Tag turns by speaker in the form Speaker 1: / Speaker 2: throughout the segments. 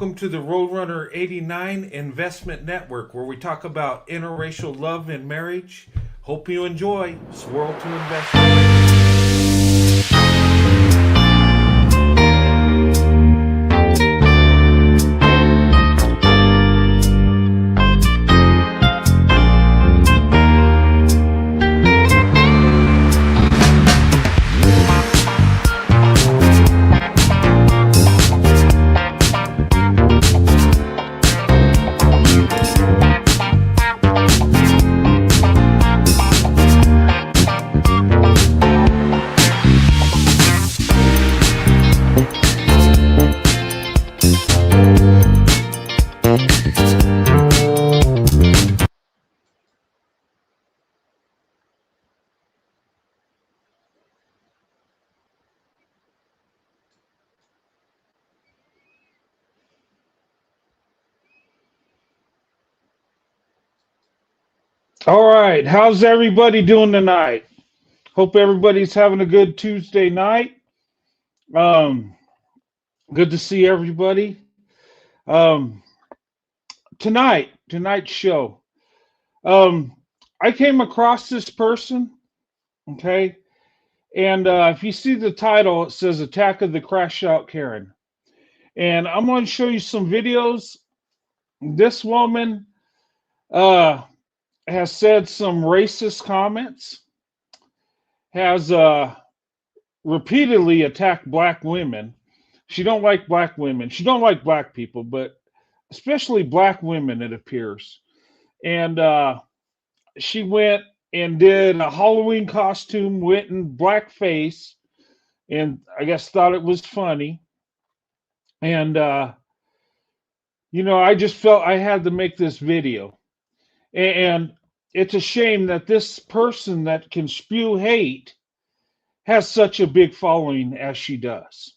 Speaker 1: welcome to the Roadrunner 89 Investment Network, where we talk about interracial love and marriage. Hope you enjoy. Swirl to investment. All right, how's everybody doing tonight? Hope everybody's having a good Tuesday night. Um, Good to see everybody. Um, tonight's show. Um, I came across this person, okay, and if you see the title, it says "Attack of the Crash Out Karen," and I'm going to show you some videos. This woman uh, has said some racist comments, has repeatedly attacked black women. She don't like black women. She don't like black people, but especially black women, it appears. And she went and did a Halloween costume, went in blackface, and I guess thought it was funny. And I just felt I had to make this video. And it's a shame that this person that can spew hate has such a big following as she does.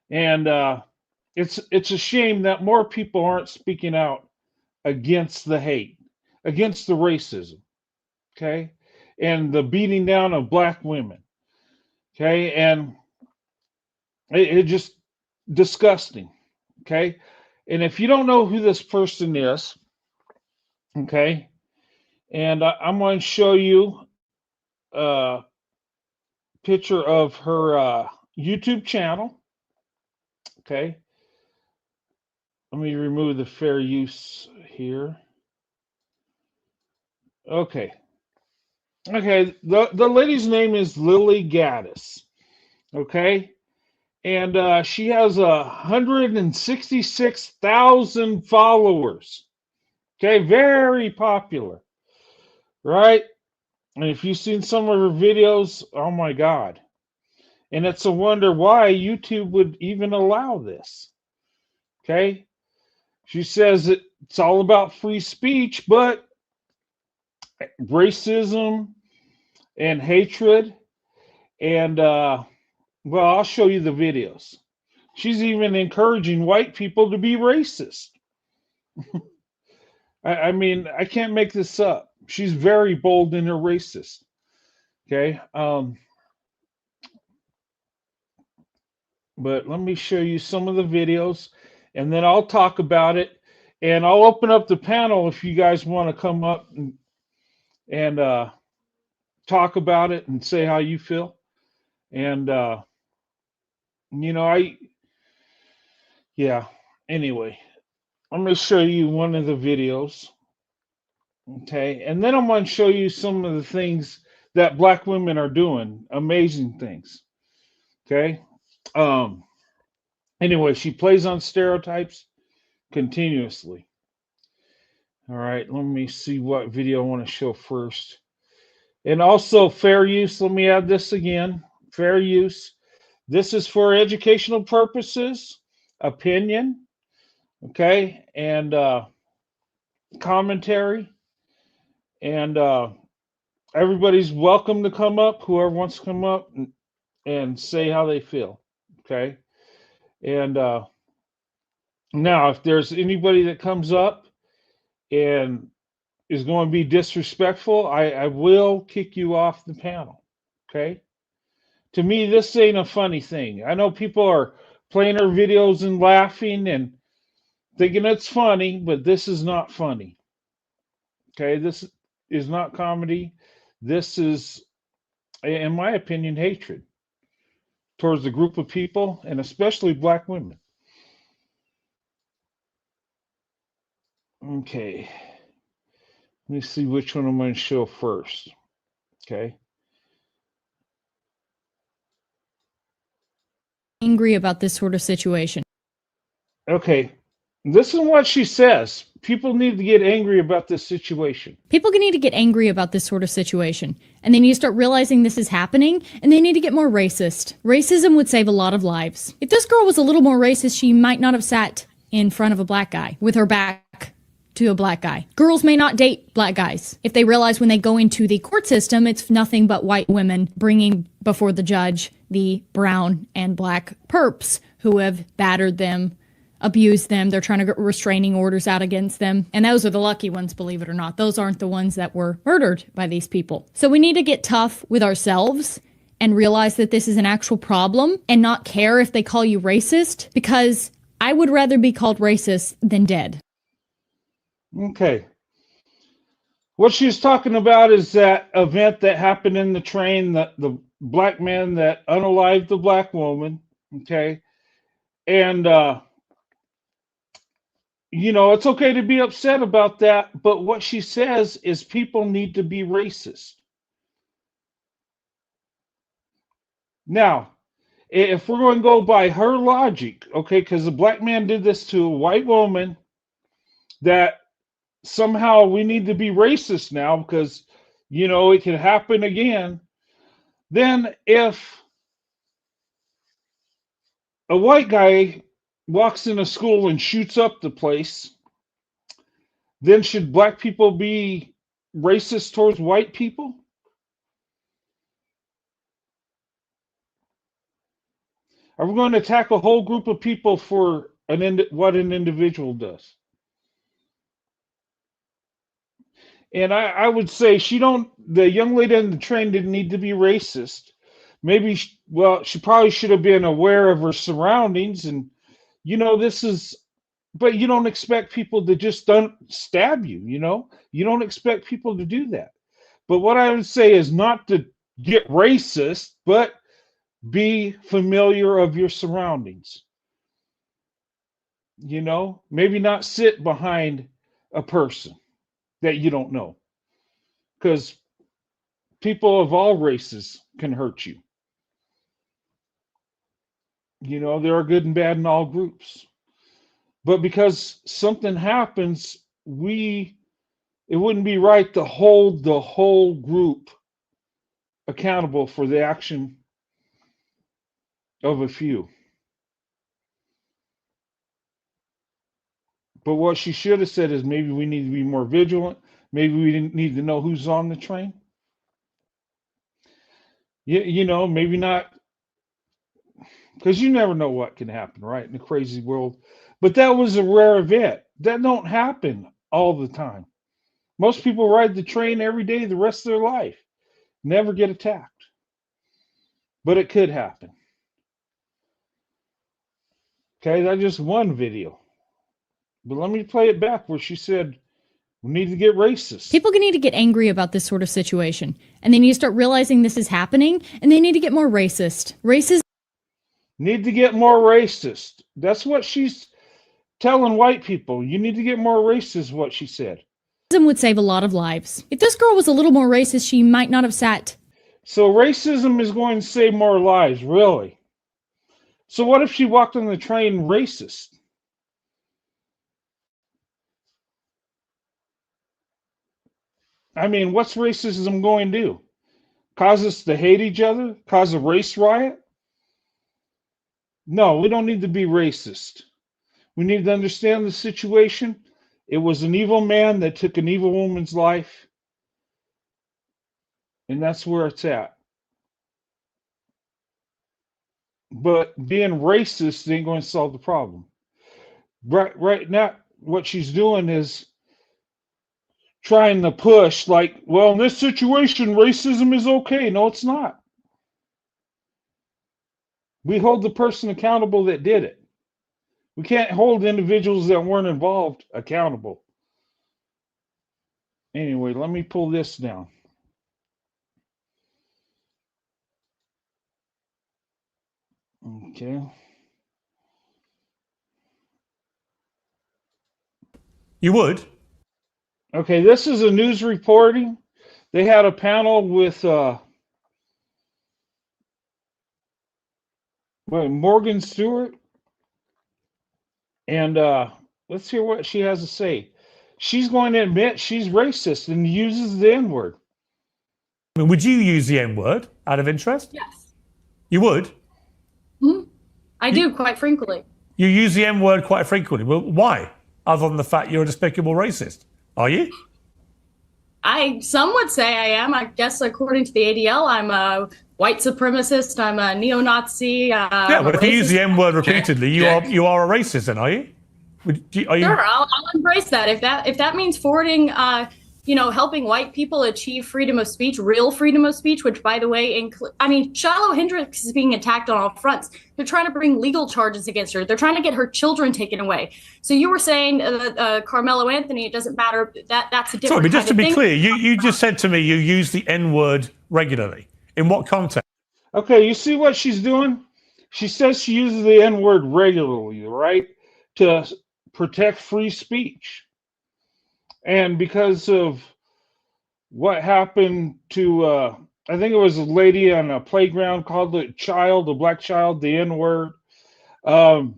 Speaker 1: And it's a shame that more people aren't speaking out against the hate, against the racism, okay, and the beating down of black women, okay, and it just disgusting, okay. And if you don't know who this person is, okay, and I'm going to show you a picture of her YouTube channel, okay. Let me remove the fair use here. Okay. Okay. The lady's name is Lilly Gaddis. Okay. And she has 166,000 followers. Okay. Very popular. Right. And if you've seen some of her videos, oh my God. And it's a wonder why YouTube would even allow this. Okay. She says it's all about free speech, but racism and hatred. And, well, I'll show you the videos. She's even encouraging white people to be racist. I mean, I can't make this up. She's very bold in her racist. Okay. But let me show you some of the videos and then I'll talk about it. And I'll open up the panel if you guys want to come up and talk about it and say how you feel. And, anyway, I'm going to show you one of the videos. Okay. And then I'm going to show you some of the things that black women are doing, amazing things. Okay. Anyway, she plays on stereotypes continuously. All right. Let me see what video I want to show first. And also fair use. Let me add this again. Fair use. This is for educational purposes, opinion, okay, and commentary. And everybody's welcome to come up, whoever wants to come up and say how they feel, okay? And now, if there's anybody that comes up and is going to be disrespectful, I will kick you off the panel, okay? To me, this ain't a funny thing. I know people are playing our videos and laughing, and thinking it's funny, but this is not funny. Okay, this is not comedy. This is, in my opinion, hatred towards a group of people, and especially black women. Okay, let me see which one I'm going to show first. Okay.
Speaker 2: Angry about this sort of situation.
Speaker 1: Okay, this is what she says. People need to get angry about this situation.
Speaker 2: People need to get angry about this sort of situation, and they need to start realizing this is happening, and they need to get more racist. Racism would save a lot of lives. If this girl was a little more racist, she might not have sat in front of a black guy with her back to a black guy. Girls may not date black guys if they realize when they go into the court system, it's nothing but white women bringing before the judge the brown and black perps who have battered them, abused them. They're trying to get restraining orders out against them. And those are the lucky ones, believe it or not. Those aren't the ones that were murdered by these people. So we need to get tough with ourselves and realize that this is an actual problem and not care if they call you racist, because I would rather be called racist than dead.
Speaker 1: Okay. What she's talking about is that event that happened in the train, that the black man that unalived the black woman. Okay. And, it's okay to be upset about that, but what she says is people need to be racist. Now, if we're going to go by her logic, okay, because the black man did this to a white woman, that somehow we need to be racist now because, it can happen again. Then if a white guy walks into school and shoots up the place, then should black people be racist towards white people? Are we going to attack a whole group of people for what an individual does? And I would say the young lady on the train didn't need to be racist. Maybe, she probably should have been aware of her surroundings. And, but you don't expect people to just don't stab you, You don't expect people to do that. But what I would say is not to get racist, but be familiar of your surroundings. Maybe not sit behind a person that you don't know, because people of all races can hurt you. There are good and bad in all groups, but because something happens, it wouldn't be right to hold the whole group accountable for the action of a few. But what she should have said is maybe we need to be more vigilant. Maybe we didn't need to know who's on the train. Maybe not, because you never know what can happen, right, in the crazy world. But that was a rare event. That don't happen all the time. Most people ride the train every day the rest of their life, never get attacked. But it could happen. Okay, that's just one video. But let me play it back where she said we need to get racist.
Speaker 2: People need to get angry about this sort of situation, and they need to start realizing this is happening, and they need to get more racist. Racism
Speaker 1: need to get more racist. That's what she's telling white people. You need to get more racist, what she said.
Speaker 2: Would save a lot of lives. If this girl was a little more racist, she might not have sat.
Speaker 1: So racism is going to save more lives, really? So what if she walked on the train racist? I mean, what's racism going to do? Cause us to hate each other? Cause a race riot? No, we don't need to be racist. We need to understand the situation. It was an evil man that took an evil woman's life. And that's where it's at. But being racist ain't going to solve the problem. Right now, what she's doing is trying to push like, well, in this situation, racism is okay. No, it's not. We hold the person accountable that did it. We can't hold individuals that weren't involved accountable. Anyway, let me pull this down. Okay.
Speaker 3: You would?
Speaker 1: Okay, this is a news reporting. They had a panel with Morgan Stewart, and let's hear what she has to say. She's going to admit she's racist and uses the N-word.
Speaker 3: I mean, would you use the N-word out of interest?
Speaker 2: Yes.
Speaker 3: You would?
Speaker 2: I do, quite frequently.
Speaker 3: You use the N-word quite frequently. Well, why? Other than the fact you're a despicable racist. Are you?
Speaker 2: Some would say I am. I guess according to the ADL, I'm a white supremacist. I'm a neo-Nazi.
Speaker 3: Yeah, but if you use the N-word repeatedly, you are a racist, then, are you? Are you?
Speaker 2: Sure, I'll embrace that. If that means forwarding, helping white people achieve freedom of speech, real freedom of speech, which, by the way, Shiloh Hendricks is being attacked on all fronts. They're trying to bring legal charges against her. They're trying to get her children taken away. So you were saying Carmelo Anthony, it doesn't matter. That's a different.
Speaker 3: Sorry, but just to be
Speaker 2: thing.
Speaker 3: clear, you just said to me you use the N-word regularly. In what context?
Speaker 1: Okay, you see what she's doing? She says she uses the N-word regularly, right? To protect free speech. And because of what happened to, I think it was a lady on a playground called a black child, the N-word. And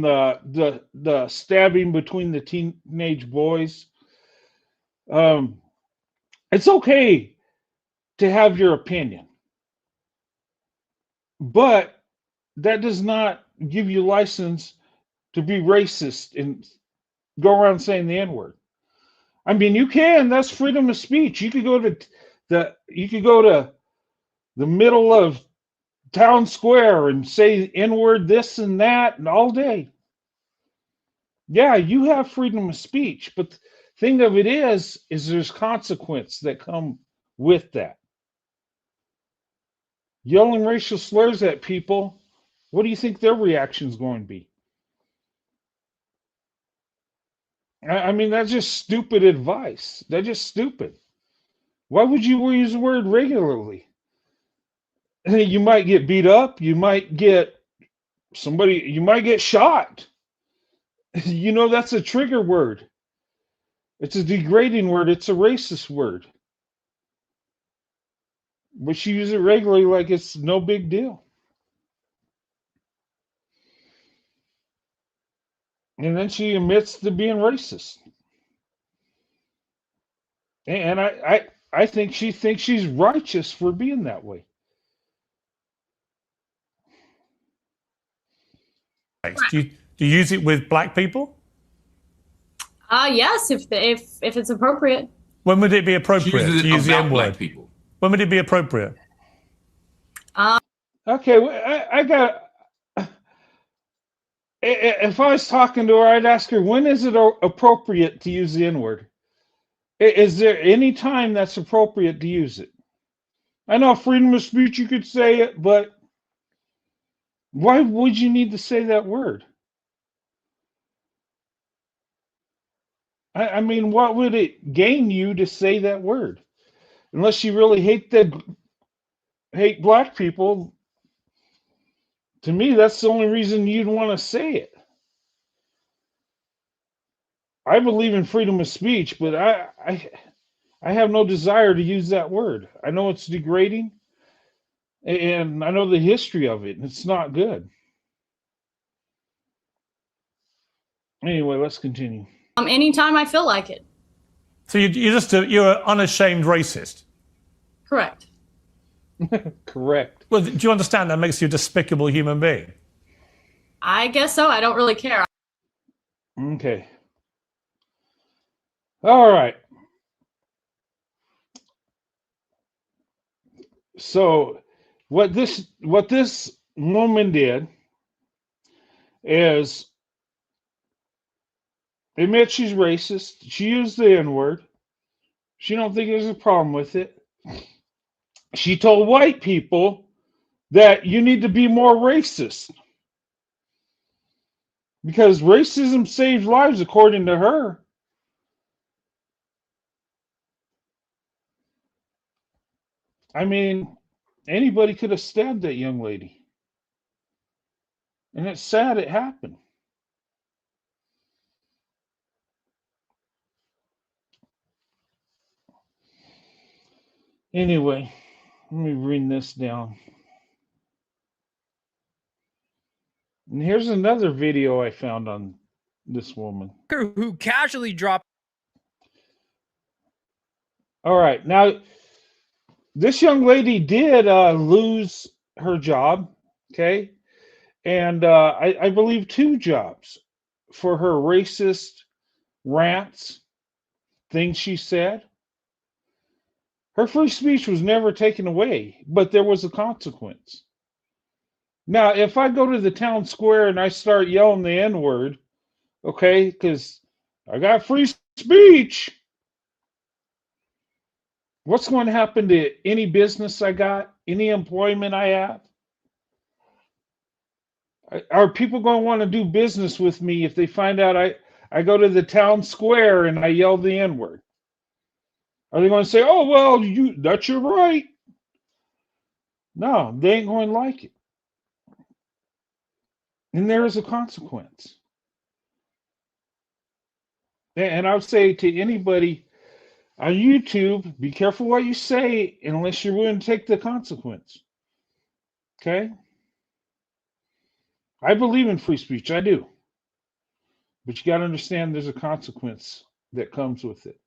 Speaker 1: the stabbing between the teenage boys. It's okay to have your opinion, but that does not give you license to be racist and go around saying the N-word. I mean, you can. That's freedom of speech. You could go to the middle of town square and say N-word this and that and all day. Yeah, you have freedom of speech, but the thing of it is there's consequence that come with that. Yelling racial slurs at people, what do you think their reaction is going to be? I mean, that's just stupid advice. That's just stupid. Why would you use the word regularly? You might get beat up. You might get shot. That's a trigger word. It's a degrading word. It's a racist word. But she uses it regularly like it's no big deal. And then she admits to being racist. And I think she thinks she's righteous for being that way.
Speaker 3: Do you use it with black people?
Speaker 2: Yes, if it's appropriate.
Speaker 3: When would it be appropriate to use the N-word? When would it be appropriate?
Speaker 1: Okay, I got. If I was talking to her, I'd ask her, when is it appropriate to use the N-word? Is there any time that's appropriate to use it? I know freedom of speech, you could say it, but why would you need to say that word? I mean, what would it gain you to say that word? Unless you really hate black people, to me, that's the only reason you'd want to say it. I believe in freedom of speech, but I have no desire to use that word. I know it's degrading, and I know the history of it, and it's not good. Anyway, let's continue.
Speaker 2: Anytime I feel like it.
Speaker 3: So you're an unashamed racist.
Speaker 2: Correct.
Speaker 1: Correct.
Speaker 3: Well, do you understand that makes you a despicable human being?
Speaker 2: I guess so. I don't really care.
Speaker 1: Okay. All right. So what this woman did is admit she's racist. She used the N-word. She don't think there's a problem with it. She told white people that you need to be more racist. because racism saves lives, according to her. I mean, anybody could have stabbed that young lady. And it's sad it happened. Anyway, let me bring this down. And here's another video I found on this woman.
Speaker 4: Who casually dropped.
Speaker 1: All right. Now, this young lady did lose her job. Okay. And I believe 2 jobs for her racist rants, things she said. Her free speech was never taken away, but there was a consequence. Now, if I go to the town square and I start yelling the N word, okay, because I got free speech, what's going to happen to any business I got, any employment I have? Are people going to want to do business with me if they find out I go to the town square and I yell the N word? Are they going to say, oh, well, that's your right? No, they ain't going to like it. And there is a consequence. And I would say to anybody on YouTube, be careful what you say unless you're willing to take the consequence. Okay? I believe in free speech. I do. But you got to understand there's a consequence that comes with it.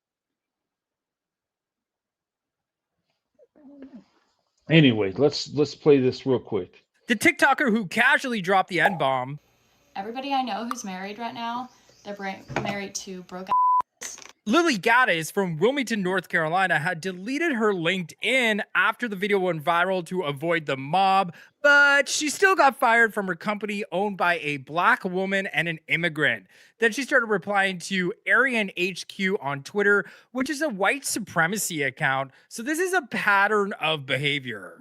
Speaker 1: Anyway, let's play this real quick.
Speaker 4: The TikToker who casually dropped the N-bomb.
Speaker 5: Everybody I know who's married right now, they're married to broke.
Speaker 4: Lilly Gaddis from Wilmington, North Carolina, had deleted her LinkedIn after the video went viral to avoid the mob, but she still got fired from her company owned by a black woman and an immigrant. Then she started replying to Aryan HQ on Twitter, which is a white supremacy account. So this is a pattern of behavior.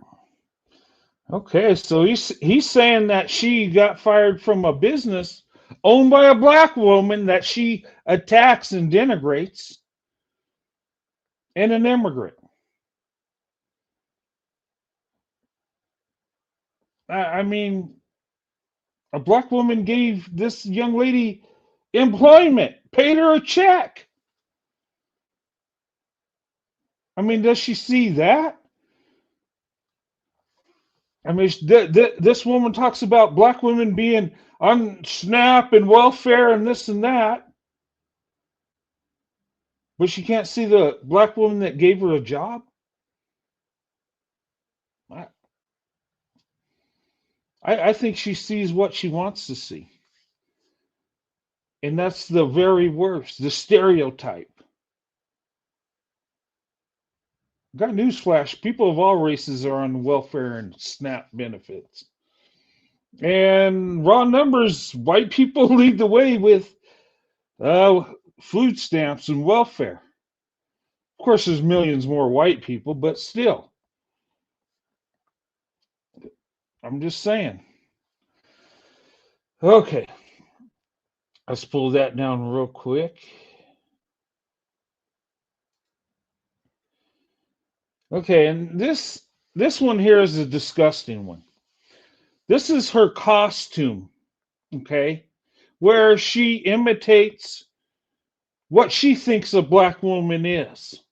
Speaker 1: Okay, so he's saying that she got fired from a business owned by a black woman that she attacks and denigrates, and an immigrant. I mean, a black woman gave this young lady employment, paid her a check. I mean, does she see that? I mean, this woman talks about black women being on SNAP and welfare and this and that, but she can't see the black woman that gave her a job. I think she sees what she wants to see. And that's the very worst, the stereotype. Got newsflash, people of all races are on welfare and SNAP benefits. And raw numbers, white people lead the way with food stamps and welfare. Of course, there's millions more white people, but still. I'm just saying. Okay. Let's pull that down real quick. Okay, and this one here is a disgusting one. This is her costume, okay, where she imitates what she thinks a black woman is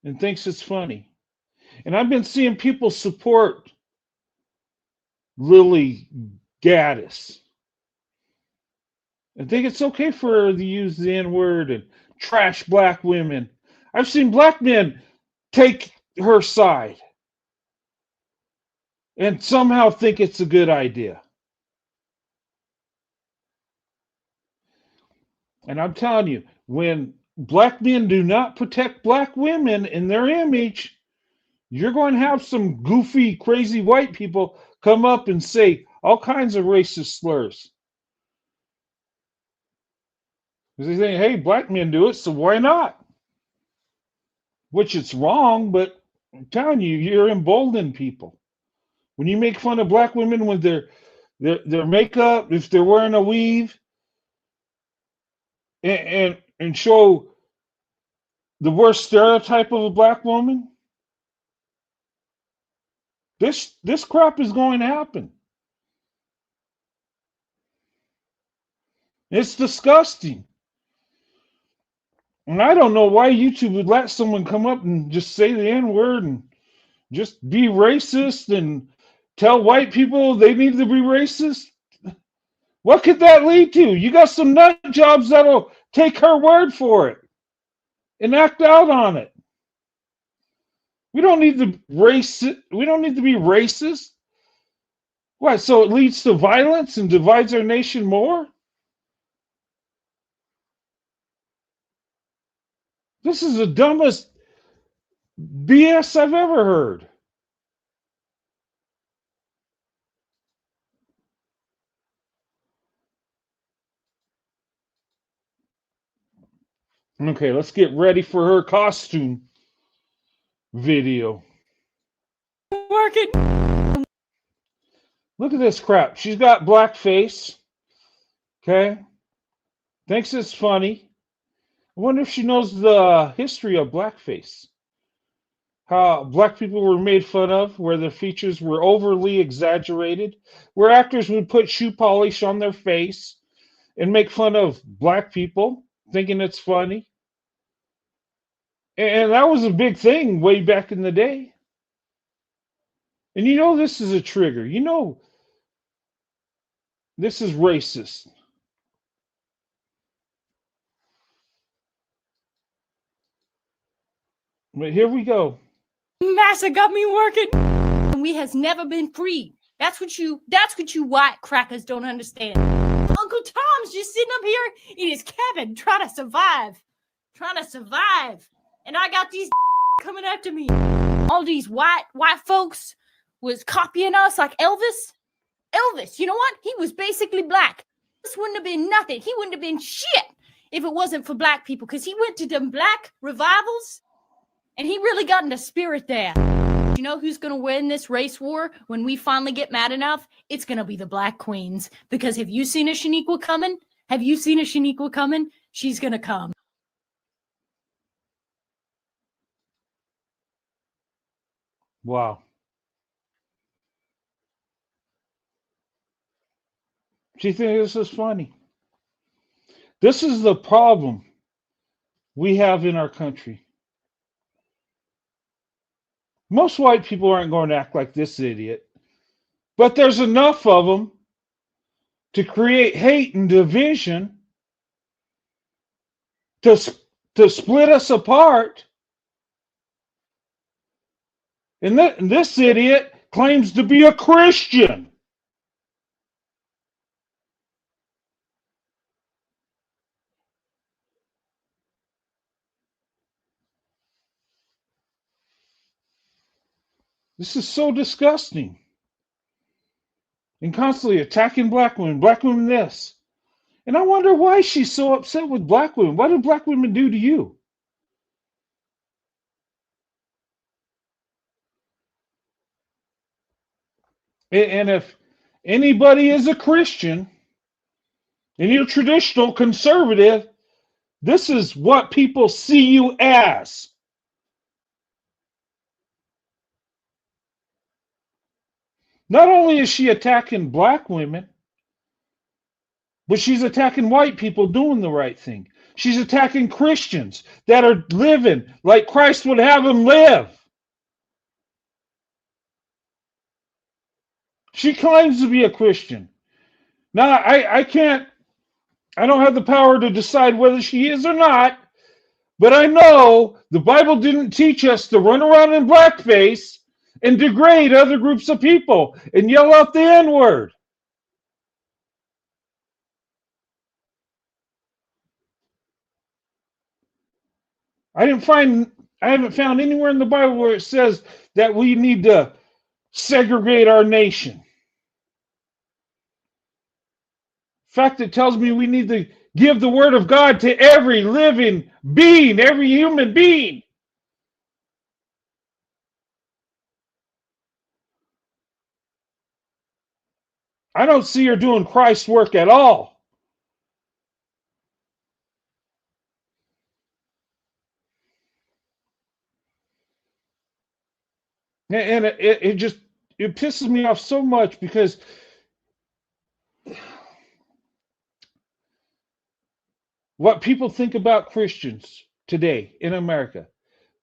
Speaker 1: and thinks it's funny. And I've been seeing people support Lilly Gaddis. I think it's okay for her to use the N-word and trash black women. I've seen black men take her side and somehow think it's a good idea. And I'm telling you, when black men do not protect black women in their image, you're going to have some goofy, crazy white people come up and say all kinds of racist slurs. Because they think, hey, black men do it, so why not? Which it's wrong, but I'm telling you, you're emboldening people. When you make fun of black women when they're their makeup, if they're wearing a weave, and show the worst stereotype of a black woman, this crap is going to happen. It's disgusting. And I don't know why YouTube would let someone come up and just say the N-word and just be racist and tell white people they need to be racist. What could that lead to? You got some nut jobs that'll take her word for it and act out on it. We don't need to we don't need to be racist. What? So it leads to violence and divides our nation more? This is the dumbest BS I've ever heard. Okay, let's get ready for her costume video.
Speaker 2: Working.
Speaker 1: Look at this crap. She's got blackface. Okay. Thinks it's funny. I wonder if she knows the history of blackface. How black people were made fun of, where their features were overly exaggerated, where actors would put shoe polish on their face and make fun of black people, thinking it's funny. And that was a big thing way back in the day. And you know this is a trigger. You know this is racist. But here we go.
Speaker 2: Massa got me working. And we has never been free. That's what you white crackers don't understand. Uncle Tom's just sitting up here in his cabin trying to survive. And I got these coming after me. All these white folks was copying us like Elvis. Elvis, you know what? He was basically black. This wouldn't have been nothing. He wouldn't have been shit if it wasn't for black people, because he went to them black revivals and he really got into spirit there. You know who's going to win this race war when we finally get mad enough? It's going to be the black queens. Because have you seen a Shaniqua coming? She's going to come.
Speaker 1: Wow. She thinks this is funny. This is the problem we have in our country. Most white people aren't going to act like this idiot, but there's enough of them to create hate and division, to split us apart. And this idiot claims to be a Christian. This is so disgusting. And constantly attacking black women this. And I wonder why she's so upset with black women. What did black women do to you? And if anybody is a Christian and you're traditional conservative, this is what people see you as. Not only is she attacking black women, but she's attacking white people doing the right thing. She's attacking Christians that are living like Christ would have them live. She claims to be a Christian. Now, I don't have the power to decide whether she is or not, but I know the Bible didn't teach us to run around in blackface and degrade other groups of people and yell out the N-word. I haven't found anywhere in the Bible where it says that we need to segregate our nation. In fact, it tells me we need to give the word of God to every living being, every human being. I don't see her doing Christ's work at all. And it just it pisses me off so much because what people think about Christians today in America.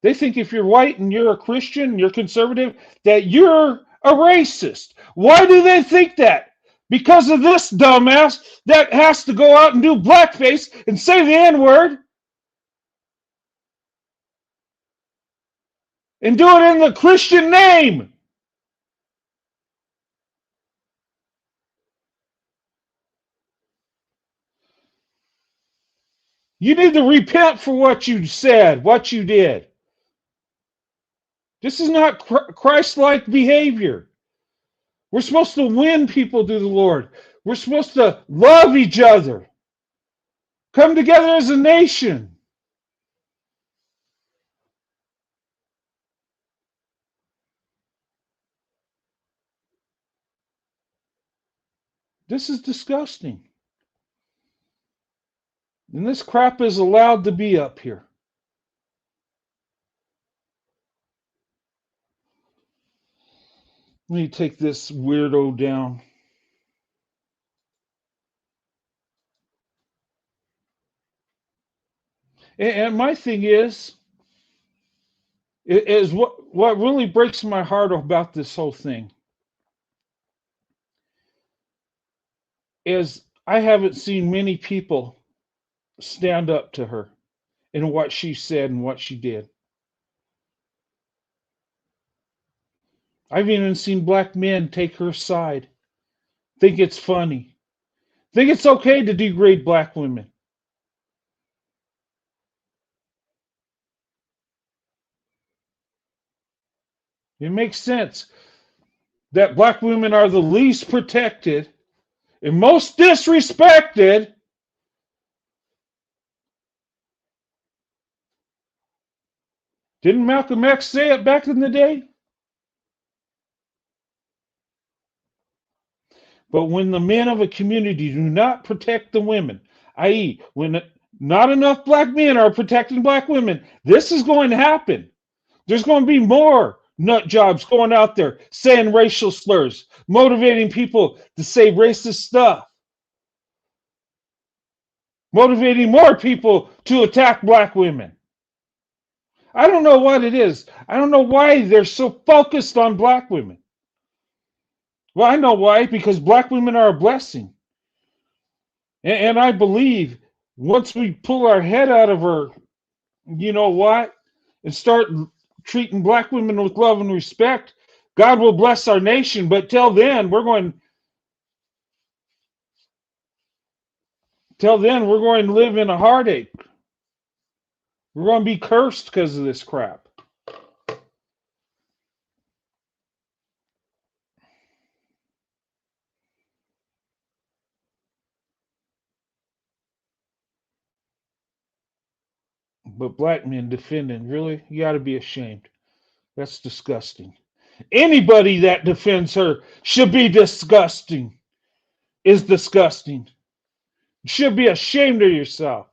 Speaker 1: They think if you're white and you're a Christian, you're conservative, that you're a racist. Why do they think that? Because of this dumbass that has to go out and do blackface and say the N-word and do it in the Christian name. You need to repent for what you said, what you did. This is not Christ-like behavior. We're supposed to win people to the Lord. We're supposed to love each other. Come together as a nation. This is disgusting. And this crap is allowed to be up here. Let me take this weirdo down. And my thing is what really breaks my heart about this whole thing is I haven't seen many people stand up to her in what she said and what she did. I've even seen black men take her side, think it's funny, think it's okay to degrade black women. It makes sense that black women are the least protected and most disrespected. Didn't Malcolm X say it back in the day? But when the men of a community do not protect the women, i.e., when not enough black men are protecting black women, this is going to happen. There's going to be more nut jobs going out there saying racial slurs, motivating people to say racist stuff, motivating more people to attack black women. I don't know what it is. I don't know why they're so focused on black women. Well, I know why, because black women are a blessing. And I believe once we pull our head out of our, you know what, and start treating black women with love and respect, God will bless our nation. But till then, we're going to live in a heartache. We're going to be cursed because of this crap. But black men defending, really? You got to be ashamed. That's disgusting. Anybody that defends her should be disgusting. Is disgusting. You should be ashamed of yourself.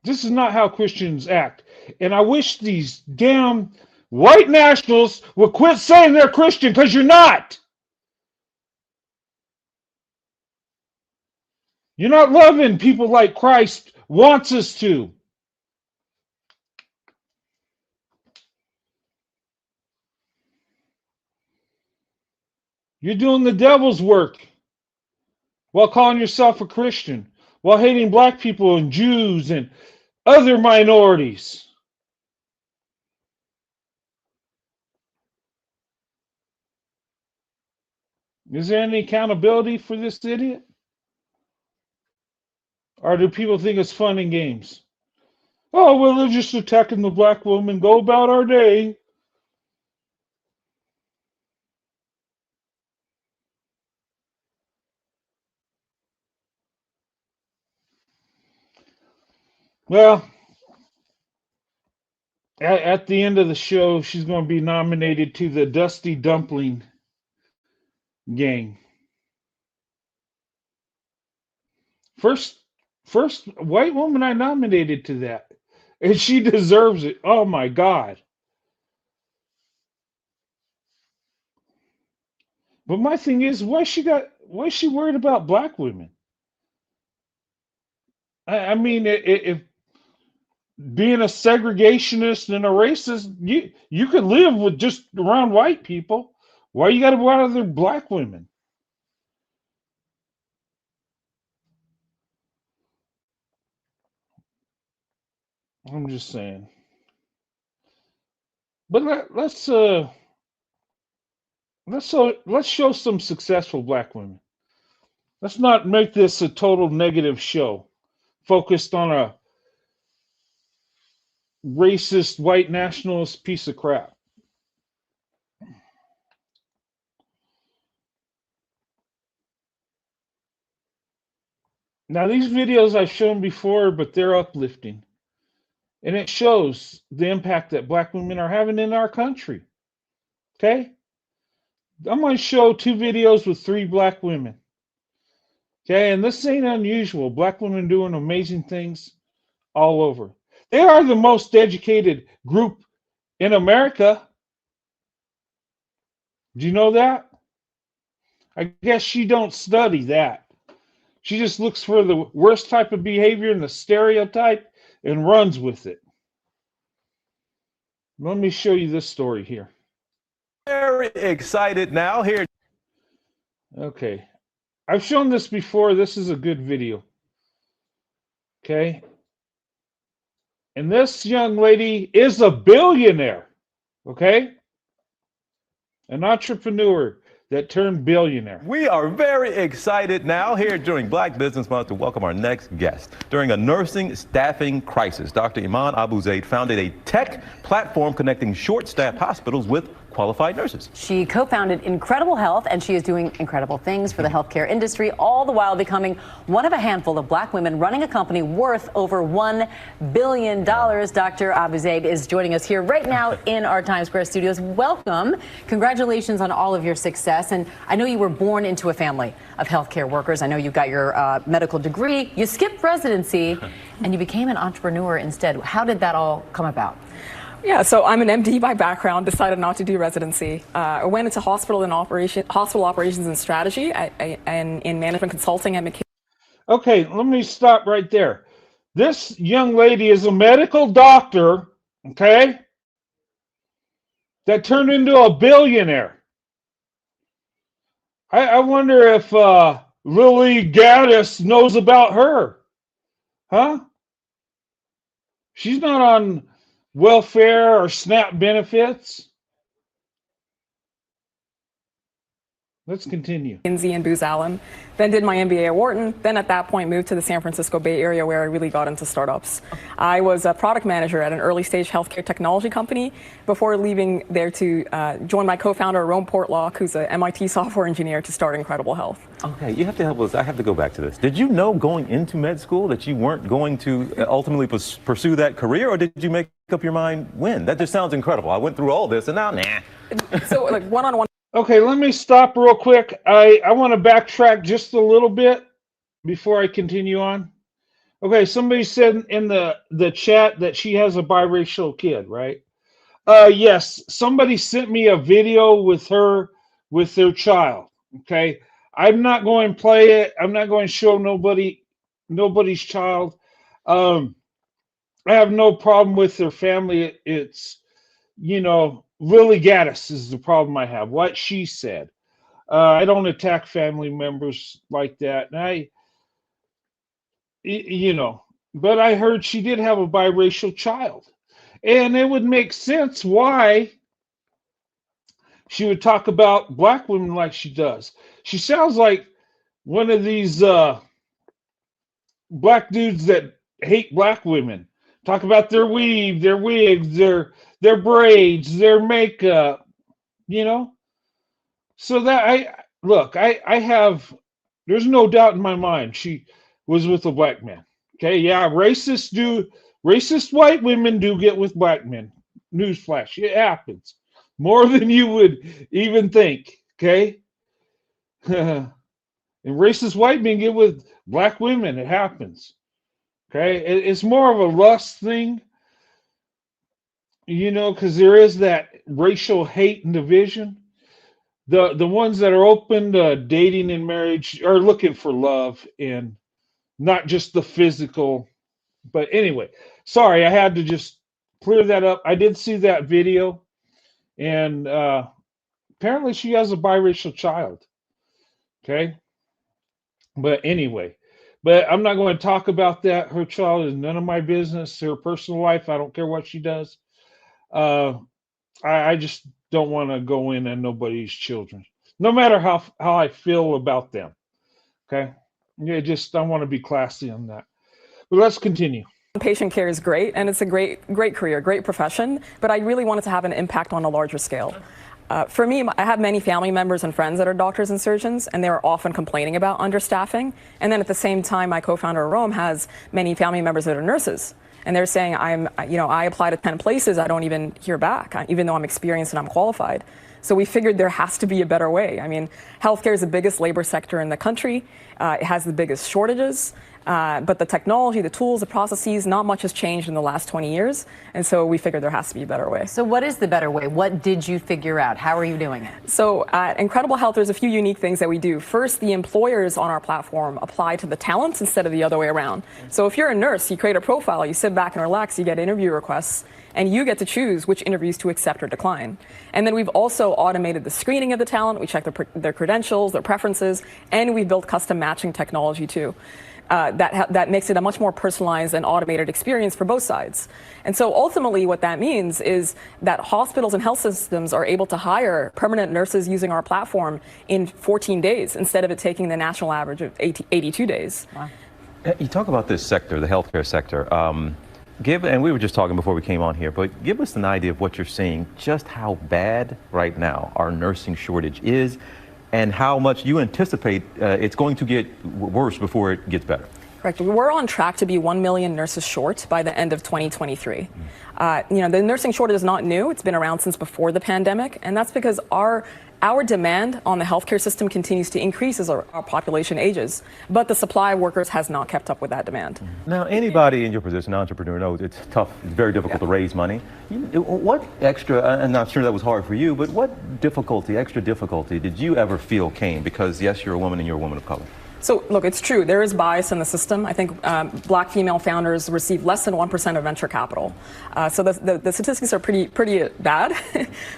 Speaker 1: This is not how Christians act. And I wish these damn white nationals would quit saying they're Christian, because you're not. You're not loving people like Christ wants us to. You're doing the devil's work while calling yourself a Christian, while hating black people and Jews and other minorities. Is there any accountability for this idiot? Or do people think it's fun and games? Oh, well, they're just attacking the black woman. Go about our day. Well, At the end of the show, she's going to be nominated to the Dusty Dumpling Gang. First white woman I nominated to that. And she deserves it. Oh my God. But my thing is, why is she worried about black women? I mean, if being a segregationist and a racist, you can live with just around white people. Why you got to bother black women? I'm just saying. But let's show some successful black women. Let's not make this a total negative show focused on a racist white nationalist piece of crap. Now these videos I've shown before, but they're uplifting. And it shows the impact that black women are having in our country. Okay? I'm going to show 2 videos with 3 black women. Okay, and this ain't unusual. Black women doing amazing things all over. They are the most educated group in America. Do you know that? I guess she don't study that. She just looks for the worst type of behavior and the stereotype and runs with it. Let me show you this story here.
Speaker 6: Very excited now here.
Speaker 1: Okay. I've shown this before. This is a good video. Okay. And this young lady is a billionaire. Okay. An entrepreneur that turned billionaire.
Speaker 6: We are very excited now here during Black Business Month to welcome our next guest. During a nursing staffing crisis, Dr. Iman Abu Zaid founded a tech platform connecting short-staffed hospitals with qualified nurses.
Speaker 7: She co-founded Incredible Health, and she is doing incredible things for the healthcare industry, all the while becoming one of a handful of black women running a company worth over $1 billion. Dr. Abu Zaid is joining us here right now in our Times Square studios. Welcome. Congratulations on all of your success. And I know you were born into a family of healthcare workers. I know you got your medical degree. You skipped residency, and you became an entrepreneur instead. How did that all come about?
Speaker 8: Yeah, so I'm an MD by background, decided not to do residency. I went into hospital operations and strategy and in management consulting at McKinsey.
Speaker 1: Okay, let me stop right there. This young lady is a medical doctor, okay, that turned into a billionaire. I wonder if Lilly Gaddis knows about her. Huh? She's not on welfare or SNAP benefits. Let's continue.
Speaker 8: McKinsey and Booz Allen, then did my MBA at Wharton, then at that point moved to the San Francisco Bay Area where I really got into startups. I was a product manager at an early stage healthcare technology company before leaving there to join my co-founder, Rome Portlock, who's an MIT software engineer, to start Incredible Health.
Speaker 6: Okay, you have to help us. I have to go back to this. Did you know going into med school that you weren't going to ultimately pursue that career, or did you make up your mind when? That just sounds incredible. I went through all this and now, nah.
Speaker 8: So like one-on-one.
Speaker 1: Okay, let me stop real quick. I want to backtrack just a little bit before I continue on. Okay, somebody said in the chat that she has a biracial kid, right? Yes, somebody sent me a video with her with their child. Okay, I'm not going to play it. I'm not going to show nobody's child. I have no problem with their family. It's, you know, Lilly Gaddis is the problem I have. What she said. I don't attack family members like that. And but I heard she did have a biracial child. And it would make sense why she would talk about black women like she does. She sounds like one of these black dudes that hate black women. Talk about their weave, their wigs, their braids, their makeup, you know? So that I have, there's no doubt in my mind she was with a black man. Okay, yeah, racist white women do get with black men. newsflash, it happens more than you would even think. Okay. And racist white men get with black women, it happens. Okay, it's more of a lust thing, because there is that racial hate and division. The ones that are open to dating and marriage are looking for love and not just the physical. But anyway, sorry, I had to just clear that up. I did see that video, and apparently she has a biracial child. Okay. But anyway, I'm not going to talk about that. Her child is none of my business. Her personal life, I don't care what she does. I just don't want to go in on nobody's children, no matter how I feel about them. Okay. I want to be classy on that. But let's continue.
Speaker 8: Patient care is great, and it's a great career, great profession, but I really wanted to have an impact on a larger scale. For me, I have many family members and friends that are doctors and surgeons, and they're often complaining about understaffing. And then at the same time, my co-founder Rome has many family members that are nurses, and they're saying, I apply to 10 places, I don't even hear back, even though I'm experienced and I'm qualified. So we figured there has to be a better way. I mean, healthcare is the biggest labor sector in the country. It has the biggest shortages. But the technology, the tools, the processes, not much has changed in the last 20 years. And so we figured there has to be a better way.
Speaker 7: So what is the better way? What did you figure out? How are you doing it?
Speaker 8: So at Incredible Health, there's a few unique things that we do. First, the employers on our platform apply to the talents instead of the other way around. So if you're a nurse, you create a profile, you sit back and relax, you get interview requests, and you get to choose which interviews to accept or decline. And then we've also automated the screening of the talent. We check their credentials, their preferences, and we've built custom matching technology too. That makes it a much more personalized and automated experience for both sides. And so ultimately what that means is that hospitals and health systems are able to hire permanent nurses using our platform in 14 days instead of it taking the national average of 82 days.
Speaker 7: Wow.
Speaker 6: You talk about this sector, the healthcare sector. And we were just talking before we came on here, but give us an idea of what you're seeing, just how bad right now our nursing shortage is, and how much you anticipate it's going to get worse before it gets better.
Speaker 8: Correct. We're on track to be 1 million nurses short by the end of 2023. The nursing shortage is not new. It's been around since before the pandemic, and that's because our demand on the healthcare system continues to increase as our population ages, but the supply of workers has not kept up with that demand.
Speaker 6: Now, anybody in your position, an entrepreneur, knows it's tough, it's very difficult to raise money. What extra, I'm not sure that was hard for you, but what extra difficulty did you ever feel came? Because yes, you're a woman and you're a woman of color.
Speaker 8: So look, it's true. There is bias in the system. I think black female founders receive less than 1% of venture capital. So the statistics are pretty bad.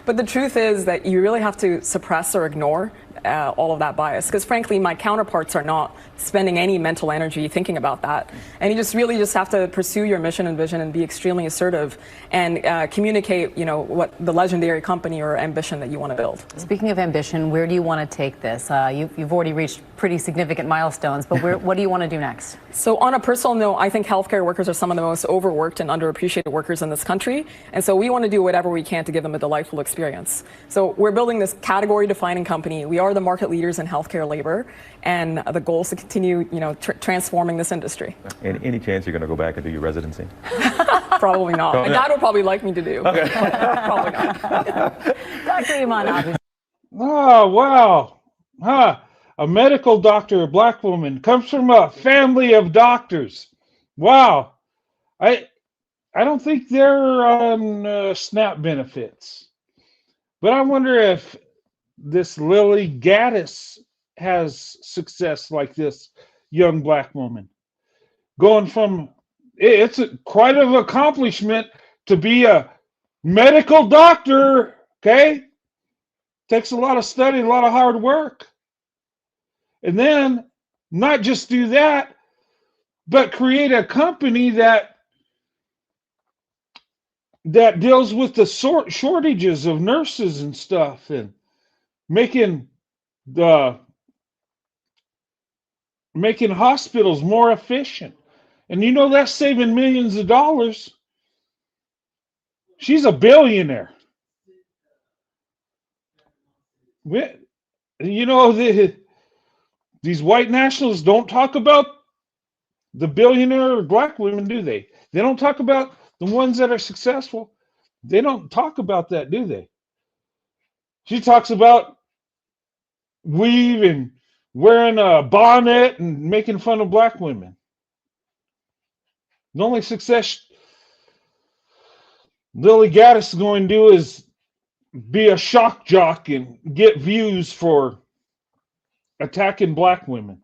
Speaker 8: But the truth is that you really have to suppress or ignore all of that bias, because frankly, my counterparts are not spending any mental energy thinking about that. And you really have to pursue your mission and vision and be extremely assertive and communicate, what the legendary company or ambition that you want to build.
Speaker 7: Speaking of ambition, where do you want to take this? You've already reached pretty significant milestones, but what do you want to do next?
Speaker 8: So on a personal note, I think healthcare workers are some of the most overworked and underappreciated workers in this country. And so we want to do whatever we can to give them a delightful experience. So we're building this category-defining company. We are the market leaders in healthcare labor, and the goal is to continue, transforming this industry.
Speaker 6: And any chance you're going to go back and do your residency?
Speaker 8: Probably not. My dad would probably like me to do.
Speaker 6: Okay.
Speaker 8: Probably not.
Speaker 7: Dr. Iman Abu.
Speaker 1: Oh, wow. Huh. A medical doctor, a black woman, comes from a family of doctors. Wow. I don't think they're on SNAP benefits. But I wonder if this Lilly Gaddis has success like this young black woman. Going from, it's quite an accomplishment to be a medical doctor, okay? Takes a lot of study, a lot of hard work. And then not just do that, but create a company that deals with the shortages of nurses and stuff, and making hospitals more efficient. And that's saving millions of dollars. She's a billionaire. These white nationalists don't talk about the billionaire black women, do they? They don't talk about the ones that are successful. They don't talk about that, do they? She talks about weave and wearing a bonnet and making fun of black women. The only success Lilly Gaddis is going to do is be a shock jock and get views for attacking black women.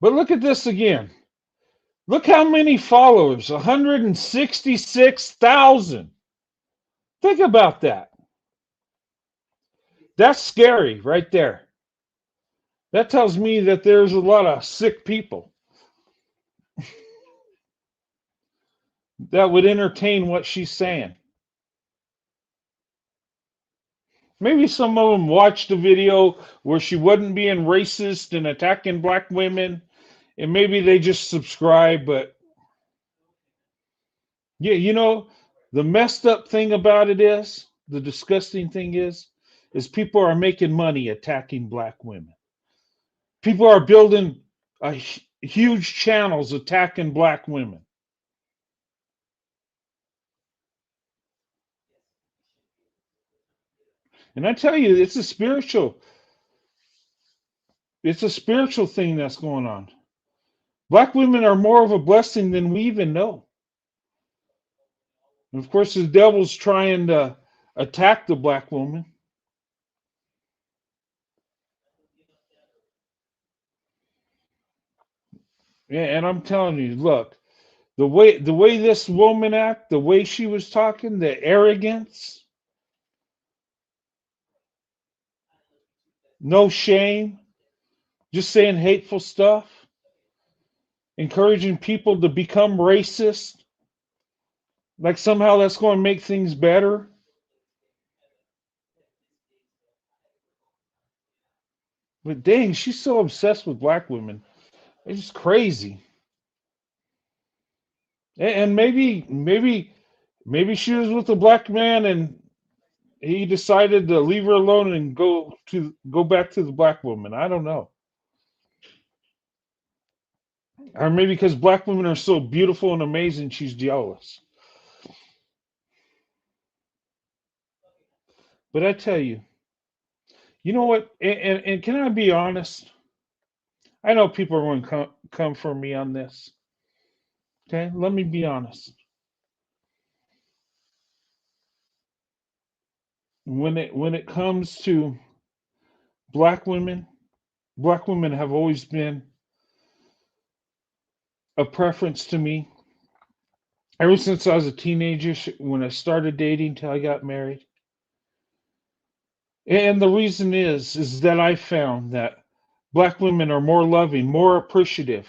Speaker 1: But look at this again. Look how many followers, 166,000. Think about that. That's scary right there. That tells me that there's a lot of sick people that would entertain what she's saying. Maybe some of them watched the video where she wasn't being racist and attacking black women, and maybe they just subscribe. But yeah, you know, the messed up thing about it is, the disgusting thing is people are making money attacking black women. People are building huge channels attacking black women. And I tell you, it's a spiritual thing that's going on. Black women are more of a blessing than we even know. And of course, the devil's trying to attack the black woman. Yeah, and I'm telling you, look, the way this woman acted, the way she was talking, the arrogance, no shame, just saying hateful stuff, encouraging people to become racist, like somehow that's going to make things better. But dang, she's so obsessed with black women. It's just crazy. And maybe she was with a black man and he decided to leave her alone and go back to the black woman. I don't know. Or maybe because black women are so beautiful and amazing, she's jealous. But I tell you, you know what? And can I be honest? I know people are going to come for me on this. Okay, let me be honest. When it comes to black women have always been a preference to me. Ever since I was a teenager, when I started dating till I got married. And the reason is that I found that black women are more loving, more appreciative.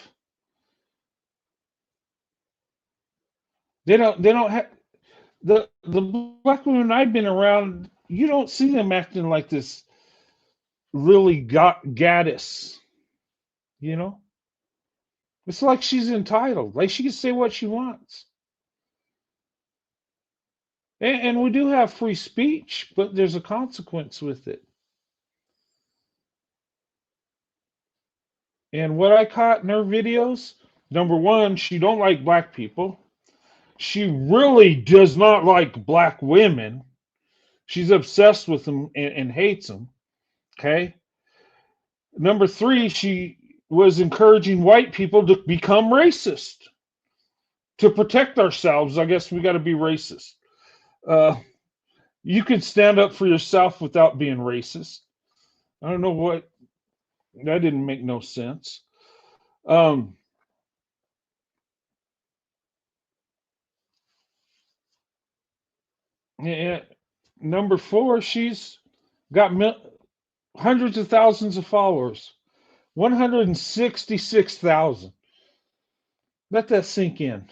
Speaker 1: They don't have the black women I've been around. You don't see them acting like this Lilly Gaddis. You know, it's like she's entitled, like she can say what she wants. And we do have free speech, but there's a consequence with it. And what I caught in her videos, number one, she don't like black people. She really does not like black women. She's obsessed with them and hates them. Okay. Number three, she was encouraging white people to become racist. To protect ourselves, I guess we got to be racist. You can stand up for yourself without being racist. I don't know what, that didn't make no sense. And number four, she's got hundreds of thousands of followers. 166,000. Let that sink in.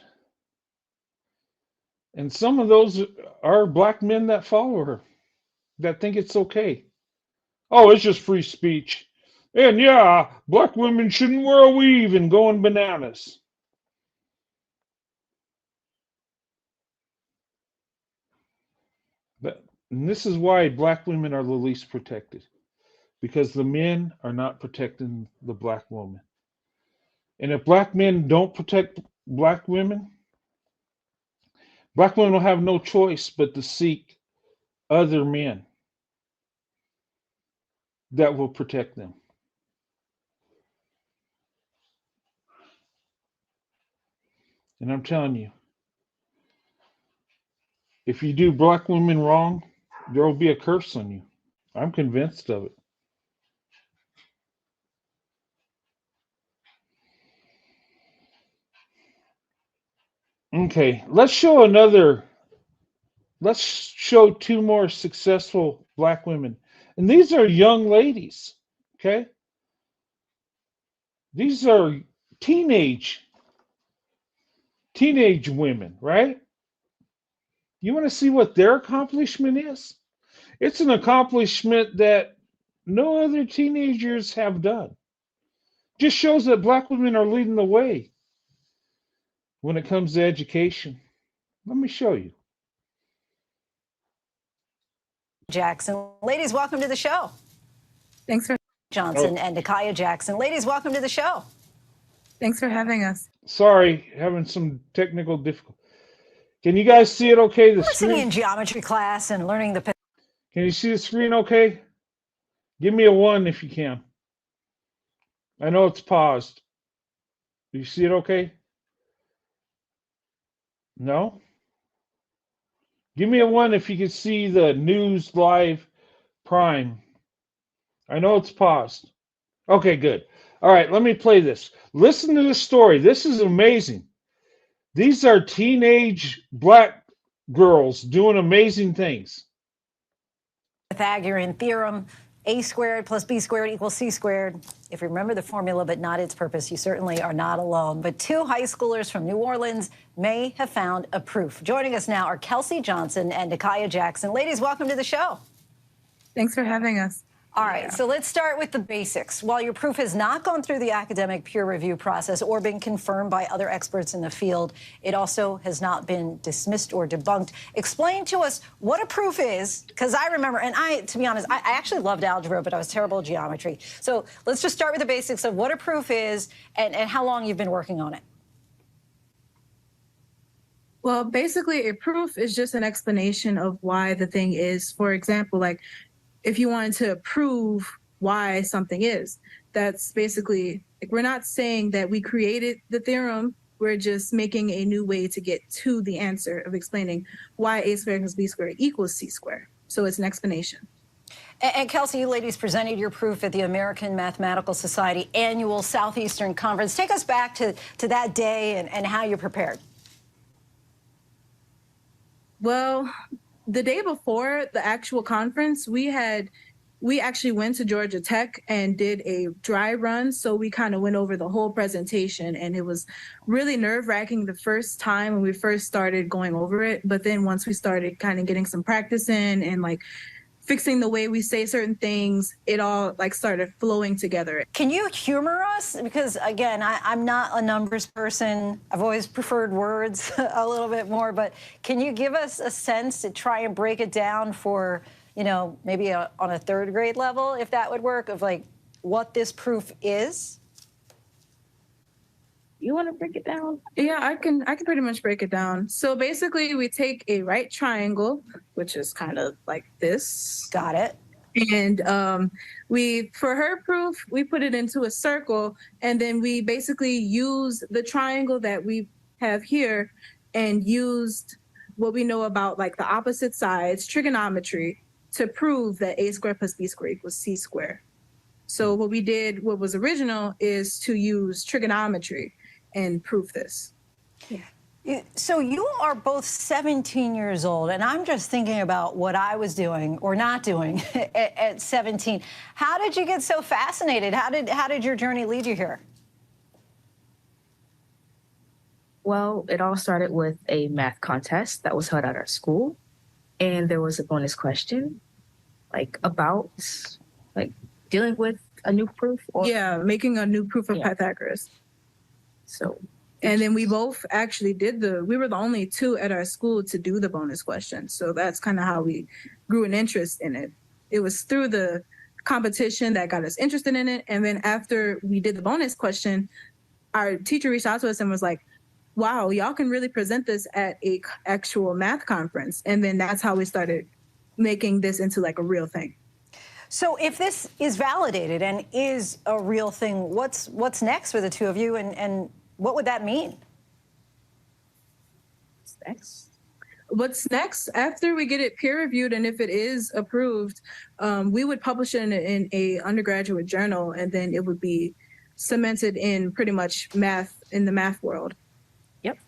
Speaker 1: And some of those are black men that follow her, that think it's okay. Oh, it's just free speech. And yeah, black women shouldn't wear a weave and going bananas. And this is why black women are the least protected. Because the men are not protecting the black woman. And if black men don't protect black women, black women will have no choice but to seek other men that will protect them. And I'm telling you, if you do black women wrong, there will be a curse on you. I'm convinced of it. Okay, let's show two more successful black women. And these are young ladies, okay? These are teenage women, right? You want to see what their accomplishment is? It's an accomplishment that no other teenagers have done. Just shows that black women are leading the way when it comes to education. Let me show you.
Speaker 9: Jackson. Ladies, welcome to the show.
Speaker 10: Thanks for
Speaker 9: Johnson and Nakaya Jackson. Ladies, welcome to the show.
Speaker 10: Thanks for having us.
Speaker 1: Sorry, having some technical difficulty. Can you guys see it okay? The
Speaker 9: Listening
Speaker 1: screen?
Speaker 9: in geometry class and learning the...
Speaker 1: Can you see the screen okay? Give me a 1 if you can. I know it's paused. Do you see it okay? No? Give me a 1 if you can see the News Live Prime. I know it's paused. Okay, good. All right, let me play this. Listen to this story. This is amazing. These are teenage black girls doing amazing things.
Speaker 9: Pythagorean theorem, a squared plus b squared equals c squared. If you remember the formula but not its purpose, you certainly are not alone. But two high schoolers from New Orleans may have found a proof. Joining us now are Kelsey Johnson and Nakaya Jackson. Ladies, welcome to the show.
Speaker 10: Thanks for having us.
Speaker 9: All right, so let's start with the basics. While your proof has not gone through the academic peer review process or been confirmed by other experts in the field, it also has not been dismissed or debunked. Explain to us what a proof is, because I remember, and to be honest, I actually loved algebra, but I was terrible at geometry. So let's just start with the basics of what a proof is and how long you've been working on it.
Speaker 10: Well, basically, a proof is just an explanation of why the thing is. For example, like if you wanted to prove why something is, that's basically, like, we're not saying that we created the theorem. We're just making a new way to get to the answer of explaining why a squared plus b squared equals c squared. So it's an explanation.
Speaker 9: And Kelsey, you ladies presented your proof at the American Mathematical Society annual Southeastern Conference. Take us back to that day and how you prepared.
Speaker 10: Well, the day before the actual conference, we actually went to Georgia Tech and did a dry run. So we kind of went over the whole presentation, and it was really nerve-wracking the first time when we first started going over it. But then once we started kind of getting some practice in and like fixing the way we say certain things, it all like started flowing together.
Speaker 9: Can you humor us? Because again, I'm not a numbers person. I've always preferred words a little bit more, but can you give us a sense to try and break it down for, you know, maybe on a third grade level, if that would work, of like what this proof is?
Speaker 10: You want to break it down? Yeah, I can pretty much break it down. So basically we take a right triangle, which is kind of like this.
Speaker 9: Got it.
Speaker 10: And for her proof, we put it into a circle, and then we basically use the triangle that we have here and used what we know about like the opposite sides, trigonometry, to prove that a squared plus b squared equals c squared. So what we did, what was original, is to use trigonometry and prove this.
Speaker 9: Yeah. So you are both 17 years old, and I'm just thinking about what I was doing or not doing at 17. How did you get so fascinated? How did your journey lead you here?
Speaker 11: Well, it all started with a math contest that was held at our school, and there was a bonus question, like about like dealing with a new proof. Or
Speaker 10: making a new proof of Pythagoras.
Speaker 11: So,
Speaker 10: and then we both actually we were the only two at our school to do the bonus question. So that's kind of how we grew an interest in it. It was through the competition that got us interested in it. And then after we did the bonus question, our teacher reached out to us and was like, wow, y'all can really present this at a actual math conference. And then that's how we started making this into like a real thing.
Speaker 9: So if this is validated and is a real thing, what's next for the two of you, and what would that mean?
Speaker 10: What's next after we get it peer reviewed, and if it is approved, we would publish it in a undergraduate journal, and then it would be cemented in pretty much math, in the math world.
Speaker 11: Yep.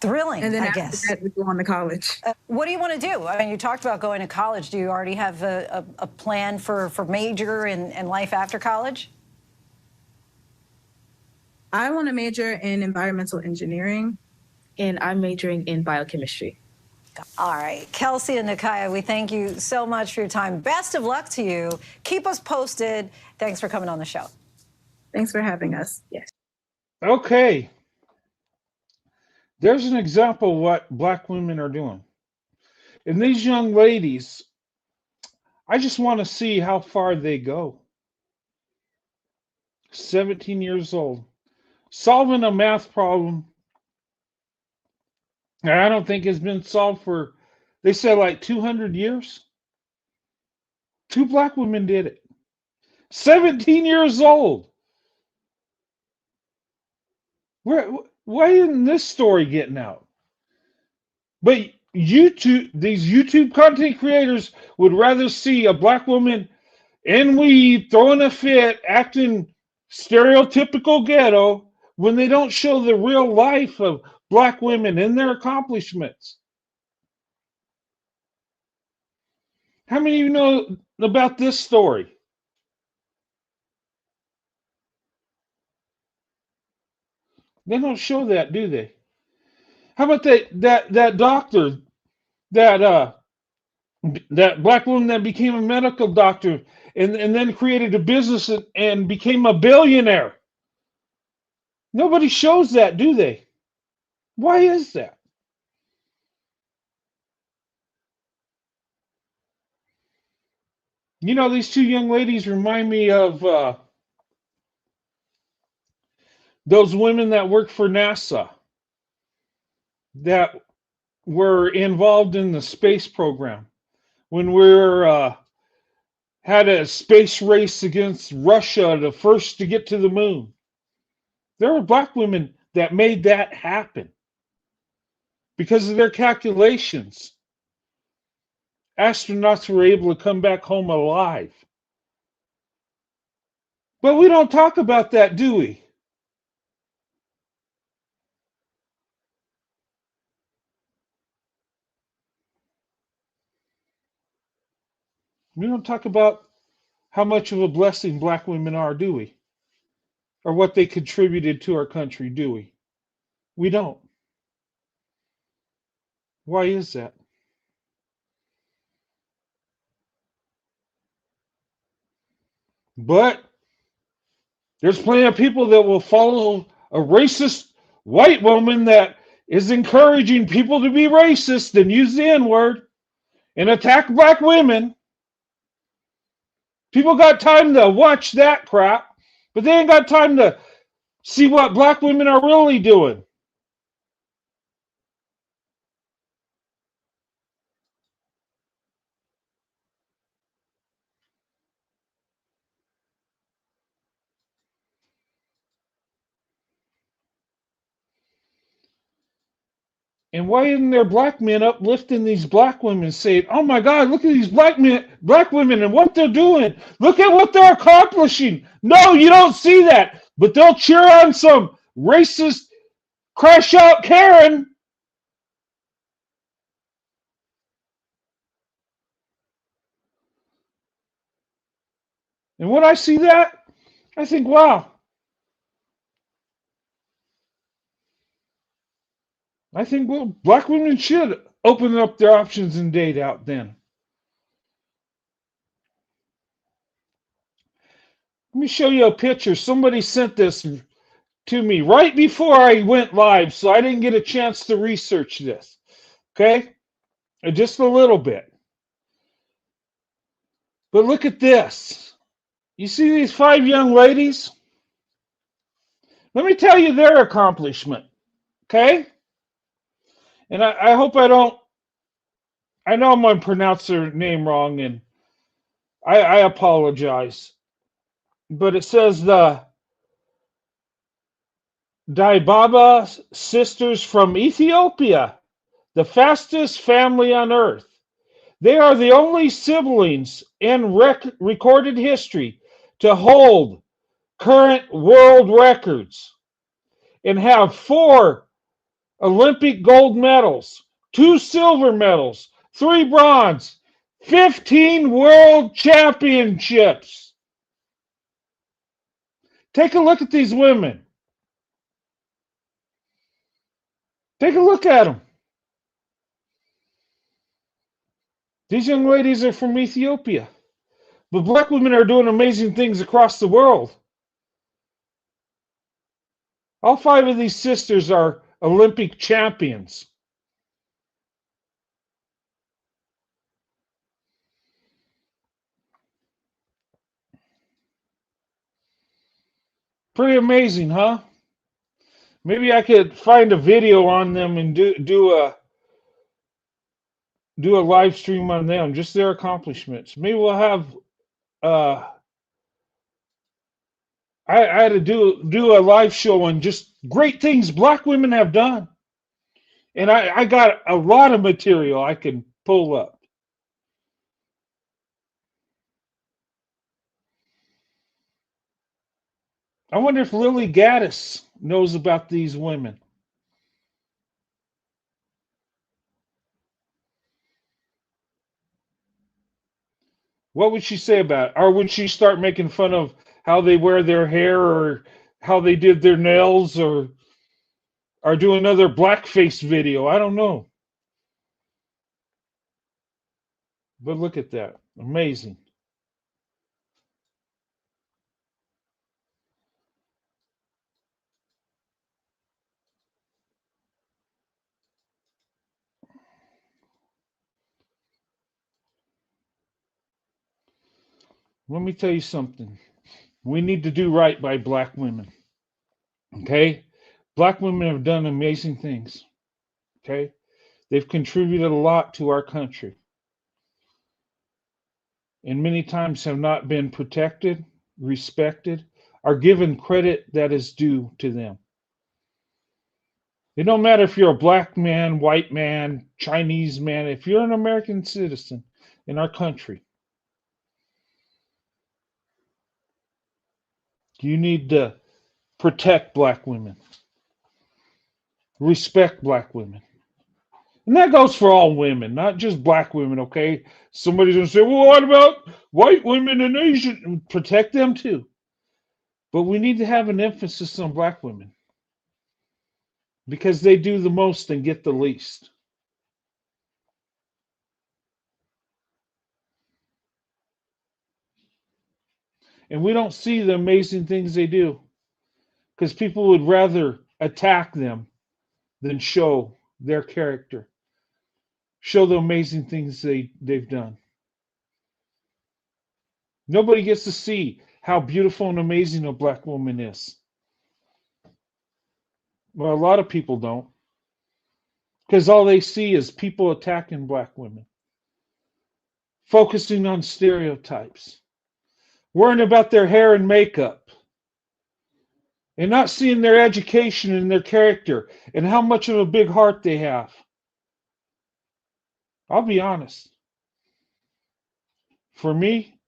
Speaker 9: Thrilling,
Speaker 10: and then
Speaker 9: I guess.
Speaker 10: That, we go on to college.
Speaker 9: What do you want to do? I mean, you talked about going to college. Do you already have a plan for major and life after college?
Speaker 10: I want to major in environmental engineering.
Speaker 11: And I'm majoring in biochemistry.
Speaker 9: All right. Kelsey and Nakaya, we thank you so much for your time. Best of luck to you. Keep us posted. Thanks for coming on the show.
Speaker 10: Thanks for having us.
Speaker 11: Yes.
Speaker 1: Okay. There's an example of what Black women are doing. And these young ladies, I just want to see how far they go. 17 years old. Solving a math problem. And I don't think it's been solved for, they said, like 200 years. 2 Black women did it. 17 years old. Why isn't this story getting out? But these YouTube content creators would rather see a Black woman in weave, throwing a fit, acting stereotypical ghetto, when they don't show the real life of Black women and their accomplishments. How many of you know about this story? They don't show that, do they? How about that doctor, that Black woman that became a medical doctor and then created a business and became a billionaire? Nobody shows that, do they? Why is that? You know, these 2 young ladies remind me of those women that work for NASA that were involved in the space program when we had a space race against Russia, the first to get to the moon. There were Black women that made that happen because of their calculations. Astronauts were able to come back home alive. But we don't talk about that, do we? We don't talk about how much of a blessing Black women are, do we? Or what they contributed to our country, do we? We don't. Why is that? But there's plenty of people that will follow a racist white woman that is encouraging people to be racist and use the N-word and attack Black women. People got time to watch that crap, but they ain't got time to see what Black women are really doing. And why isn't there Black men uplifting these Black women, saying, "Oh my God, look at these Black women and what they're doing. Look at what they're accomplishing." No, you don't see that. But they'll cheer on some racist crash out Karen. And when I see that, I think, wow. I think, well, Black women should open up their options and date out then. Let me show you a picture. Somebody sent this to me right before I went live, so I didn't get a chance to research this. Okay? Just a little bit. But look at this. You see these 5 young ladies? Let me tell you their accomplishment. Okay? And I hope I don't, I know I'm going to pronounce her name wrong, and I apologize. But it says the Daibaba sisters from Ethiopia, the fastest family on earth. They are the only siblings in recorded history to hold current world records and have 4 Olympic gold medals, 2 silver medals, 3 bronze, 15 world championships. Take a look at these women. Take a look at them. These young ladies are from Ethiopia. But black women are doing amazing things across the world. All 5 of these sisters are Olympic champions. Pretty amazing, huh? Maybe I could find a video on them and do a live stream on them, just their accomplishments. Maybe we'll have I had to do a live show on just great things black women have done. And I got a lot of material I can pull up. I wonder if Lilly Gaddis knows about these women. What would she say about it? Or would she start making fun of how they wear their hair or how they did their nails or do another blackface video? I don't know. But look at that. Amazing. Let me tell you something. We need to do right by black women. Okay? Black women have done amazing things. Okay? They've contributed a lot to our country. And many times have not been protected, respected, or given credit that is due to them. It don't matter if you're a black man, white man, Chinese man, if you're an American citizen in our country, you need to protect black women, respect black women. And that goes for all women, not just black women, okay? Somebody's going to say, well, what about white women and Asian? Protect them too. But we need to have an emphasis on black women because they do the most and get the least. And we don't see the amazing things they do because people would rather attack them than show their character, show the amazing things they've done. Nobody gets to see how beautiful and amazing a black woman is. Well, a lot of people don't, because all they see is people attacking black women, focusing on stereotypes, worrying about their hair and makeup, and not seeing their education and their character and how much of a big heart they have. I'll be honest. For me,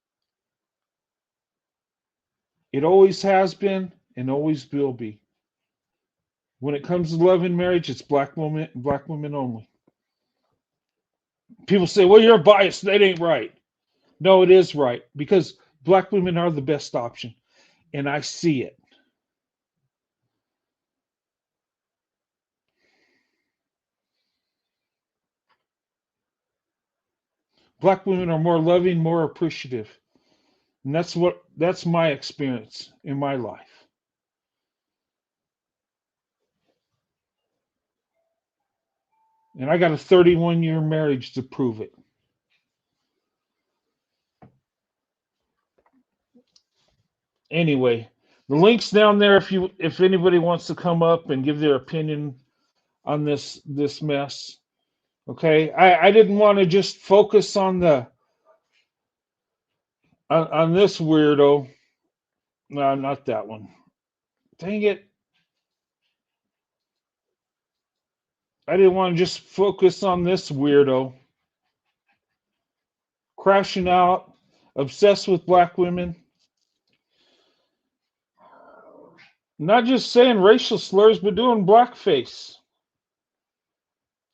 Speaker 1: it always has been and always will be. When it comes to love and marriage, it's black women only. People say, well, you're biased. That ain't right. No, it is right because black women are the best option. And I see it. Black women are more loving, more appreciative. And that's my experience in my life. And I got a 31-year marriage to prove it. Anyway, the link's down there if anybody wants to come up and give their opinion on this mess. Okay, I didn't want to just focus on on this weirdo. No, not that one. Dang it. I didn't want to just focus on this weirdo. Crashing out, obsessed with black women. Not just saying racial slurs, but doing blackface.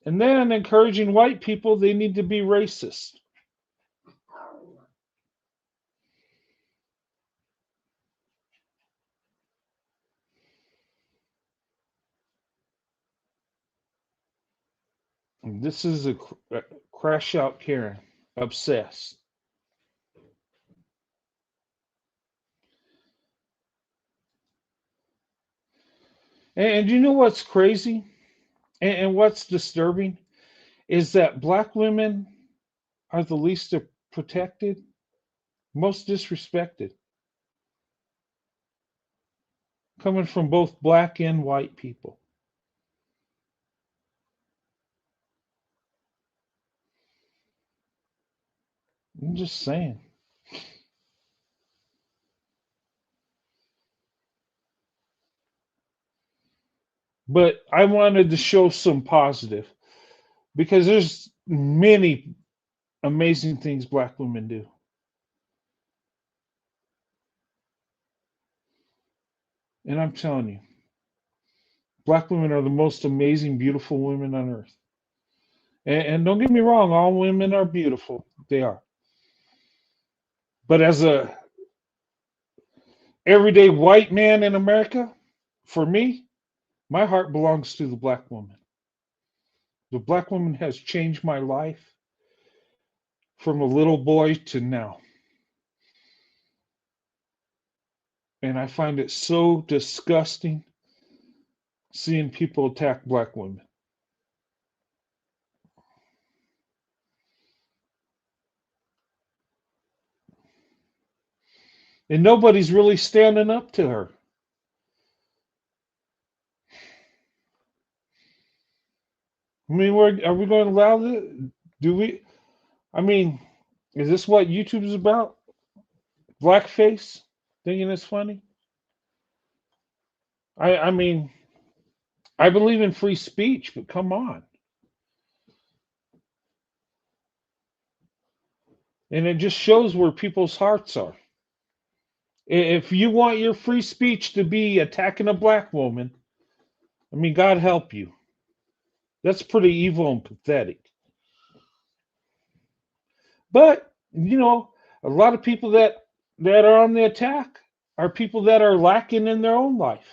Speaker 1: And then encouraging white people they need to be racist. This is a crash out Karen. Obsessed. And you know what's crazy? And what's disturbing? Is that black women are the least protected, most disrespected. Coming from both black and white people. I'm just saying. But I wanted to show some positive because there's many amazing things black women do. And I'm telling you, black women are the most amazing, beautiful women on earth. And don't get me wrong, all women are beautiful. They are. But as a everyday white man in America, for me, my heart belongs to the black woman. The black woman has changed my life from a little boy to now. And I find it so disgusting seeing people attack black women. And nobody's really standing up to her. I mean, are we going to allow this? Do we? I mean, is this what YouTube is about? Blackface? Thinking it's funny? I mean, I believe in free speech, but come on. And it just shows where people's hearts are. If you want your free speech to be attacking a black woman, I mean, God help you. That's pretty evil and pathetic. But, you know, a lot of people that are on the attack are people that are lacking in their own life.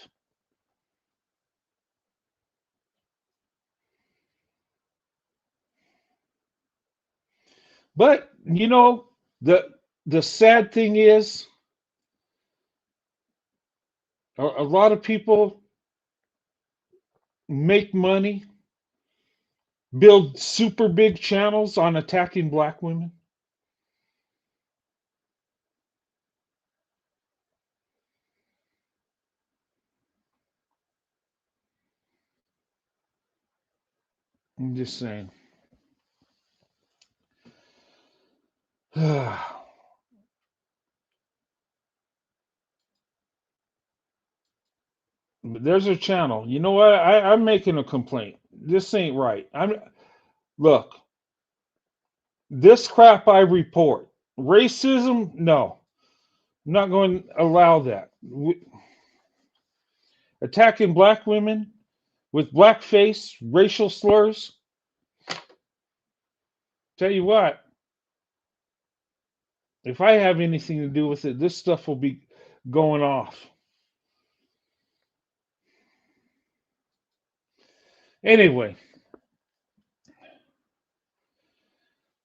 Speaker 1: But, you know, the sad thing is a lot of people make money, build super big channels on attacking black women. I'm just saying. There's a channel. You know what? I'm making a complaint. This ain't right. Look. This crap I report. Racism? No. I'm not going to allow that. Attacking black women with blackface, racial slurs. Tell you what, if I have anything to do with it, this stuff will be going off. Anyway.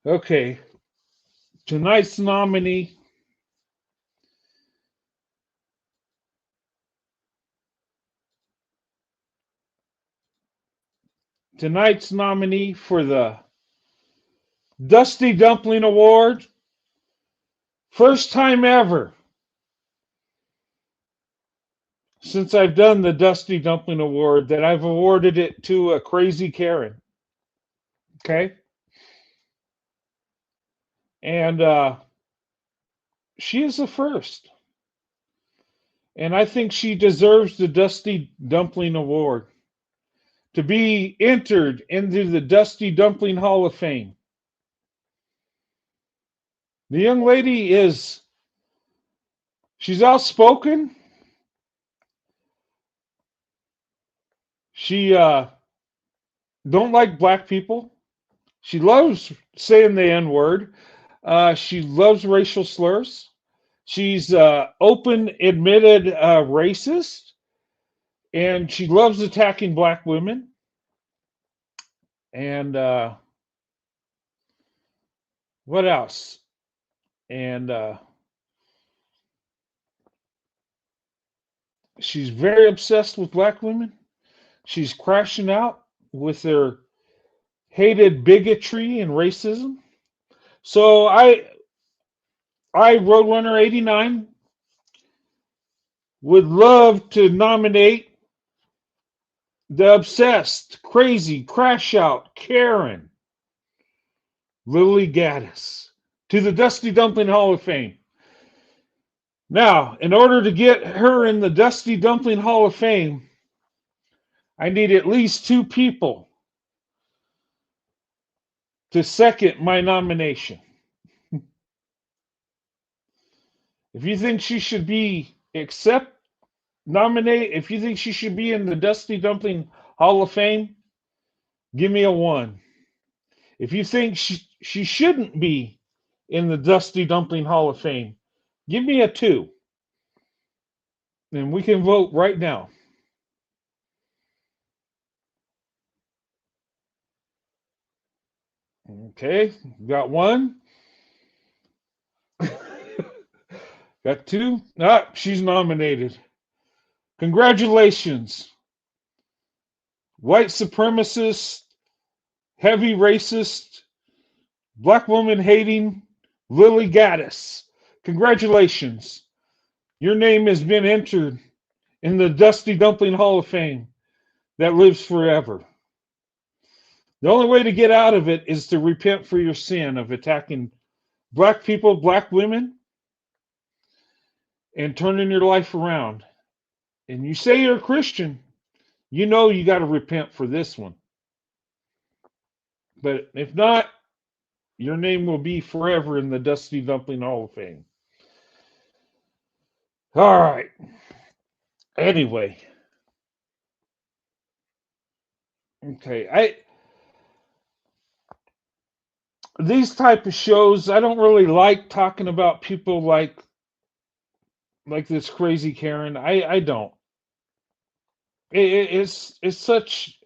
Speaker 1: Okay. Tonight's nominee. Tonight's nominee for the Dusty Dumpling Award. First time ever. since I've done the Dusty Dumpling Award, that I've awarded it to a crazy Karen. Okay? And she is the first. And I think she deserves the Dusty Dumpling Award to be entered into the Dusty Dumpling Hall of Fame. The young lady she's outspoken. She don't like black people. She loves saying the N-word. She loves racial slurs. She's open, admitted racist, and she loves attacking black women. And what else? And she's very obsessed with black women. She's crashing out with their hated bigotry and racism. So I Roadrunner 89 would love to nominate the obsessed, crazy, crash out Karen Lilly Gaddis to the Dusty Dumpling Hall of Fame. Now, in order to get her in the Dusty Dumpling Hall of Fame, I need at least 2 people to second my nomination. If you think she should be if you think she should be in the Dusty Dumpling Hall of Fame, give me a 1. If you think she shouldn't be in the Dusty Dumpling Hall of Fame, give me a 2. And we can vote right now. Okay, got 1. Got 2. She's nominated. Congratulations. White supremacist, heavy racist, black woman hating Lilly Gaddis. Congratulations. Your name has been entered in the Dusty Dumpling Hall of Fame that lives forever. The only way to get out of it is to repent for your sin of attacking black people, black women, and turning your life around. And you say you're a Christian, you know you got to repent for this one. But if not, your name will be forever in the Dusty Dumpling Hall of Fame. All right. Anyway. Okay. These type of shows, I don't really like talking about people like this crazy Karen. I don't. It's such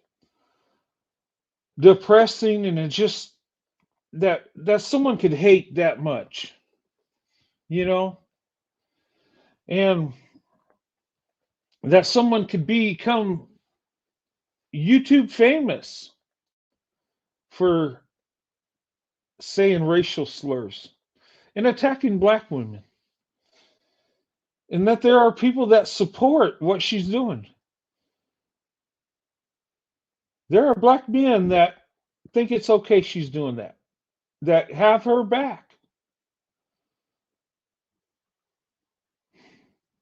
Speaker 1: depressing, and it's just that someone could hate that much, and that someone could become YouTube famous for saying racial slurs and attacking black women, and that there are people that support what she's doing. There are black men that think it's okay she's doing that have her back.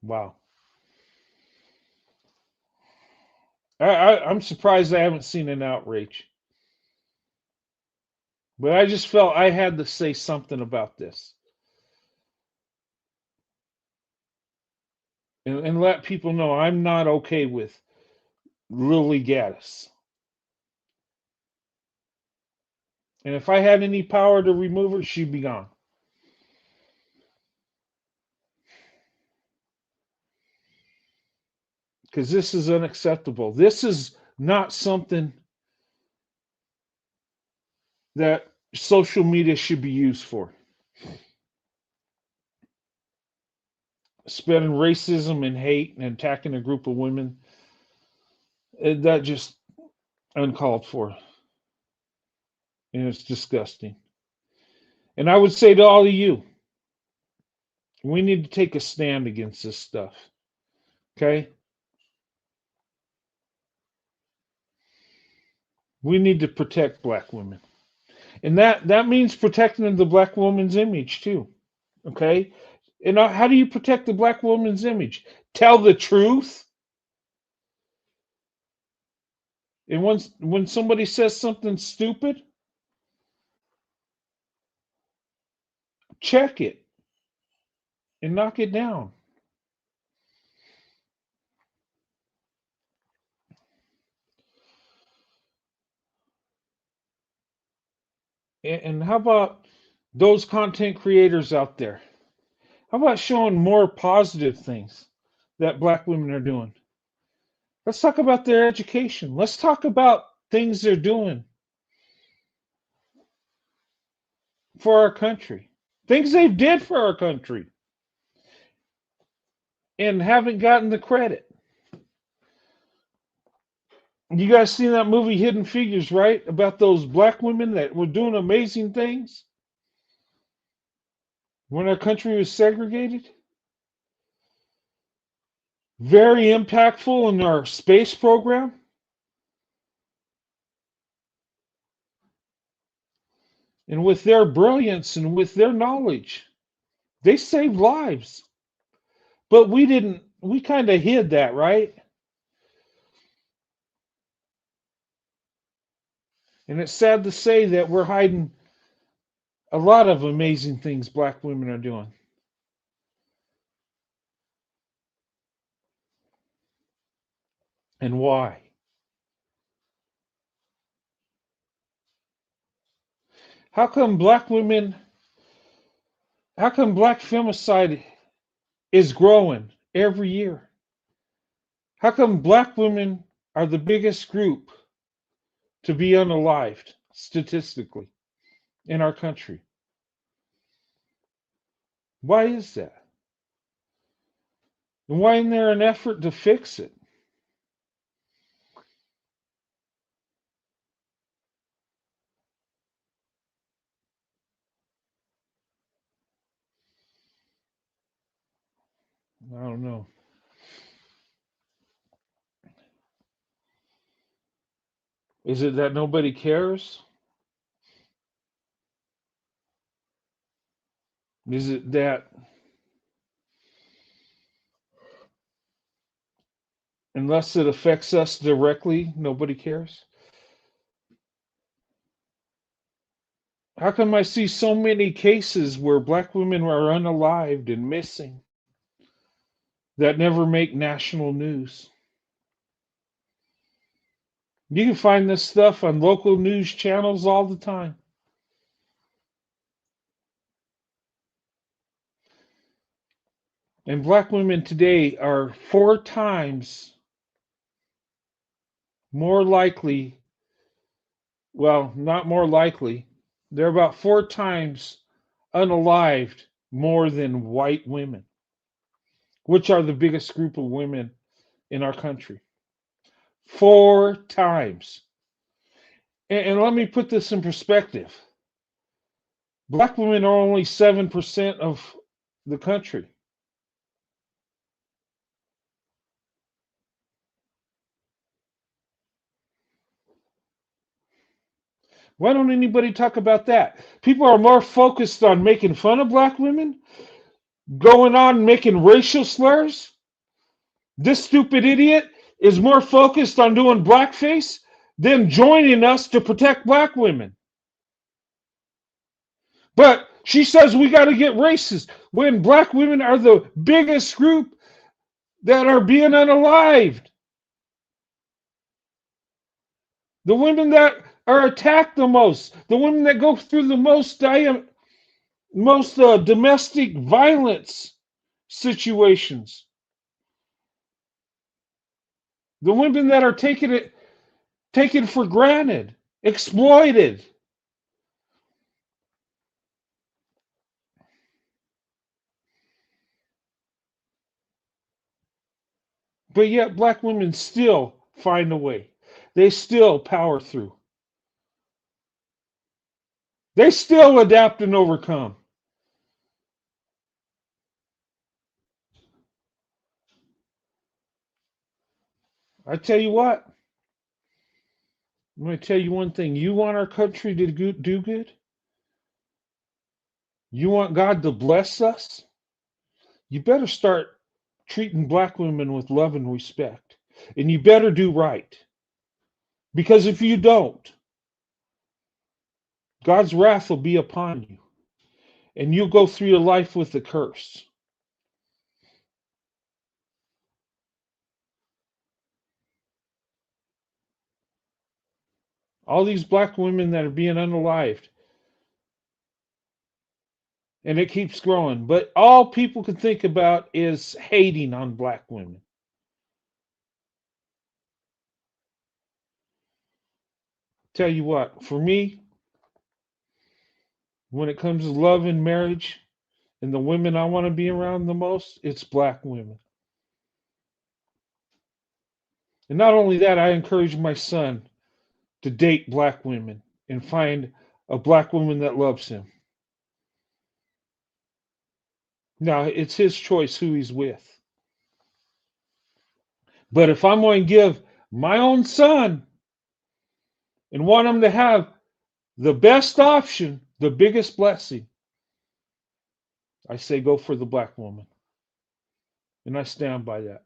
Speaker 1: Wow. I'm surprised I haven't seen an outrage. But I just felt I had to say something about this. And let people know I'm not okay with Lilly Gaddis. And if I had any power to remove her, she'd be gone. Because this is unacceptable. This is not something that social media should be used for. Spreading racism and hate and attacking a group of women, that just uncalled for. And it's disgusting. And I would say to all of you, we need to take a stand against this stuff. Okay? We need to protect black women. And that means protecting the black woman's image too. Okay? And how do you protect the black woman's image? Tell the truth. And when somebody says something stupid, check it and knock it down. And how about those content creators out there? How about showing more positive things that black women are doing? Let's talk about their education. Let's talk about things they're doing for our country. Things they've did for our country and haven't gotten the credit. You guys seen that movie Hidden Figures, right? About those black women that were doing amazing things when our country was segregated? Very impactful in our space program. And with their brilliance and with their knowledge, they saved lives. But we kind of hid that, right? And it's sad to say that we're hiding a lot of amazing things black women are doing. And why? How come black femicide is growing every year? How come black women are the biggest group to be unalived statistically in our country? Why is that? And why isn't there an effort to fix it? I don't know. Is it that nobody cares? Is it that unless it affects us directly, nobody cares? How come I see so many cases where black women are unalived and missing that never make national news? You can find this stuff on local news channels all the time. And black women today are 4 times more likely, well, not more likely, they're about 4 times unalived more than white women, which are the biggest group of women in our country. 4 times. And let me put this in perspective. Black women are only 7% of the country. Why don't anybody talk about that? People are more focused on making fun of black women, going on making racial slurs. This stupid idiot is more focused on doing blackface than joining us to protect black women. But she says we got to get racist when black women are the biggest group that are being unalived. The women that are attacked the most, the women that go through the most domestic violence situations, the women that are taken for granted, exploited. But yet black women still find a way. They still power through. They still adapt and overcome. I tell you what, I'm going to tell you one thing. You want our country to do good? You want God to bless us? You better start treating black women with love and respect. And you better do right. Because if you don't, God's wrath will be upon you. And you'll go through your life with a curse. All these black women that are being unalived. And it keeps growing. But all people can think about is hating on black women. Tell you what, for me, when it comes to love and marriage and the women I want to be around the most, it's black women. And not only that, I encourage my son to date black women and find a black woman that loves him. Now, it's his choice who he's with. But if I'm going to give my own son and want him to have the best option, the biggest blessing, I say go for the black woman. And I stand by that.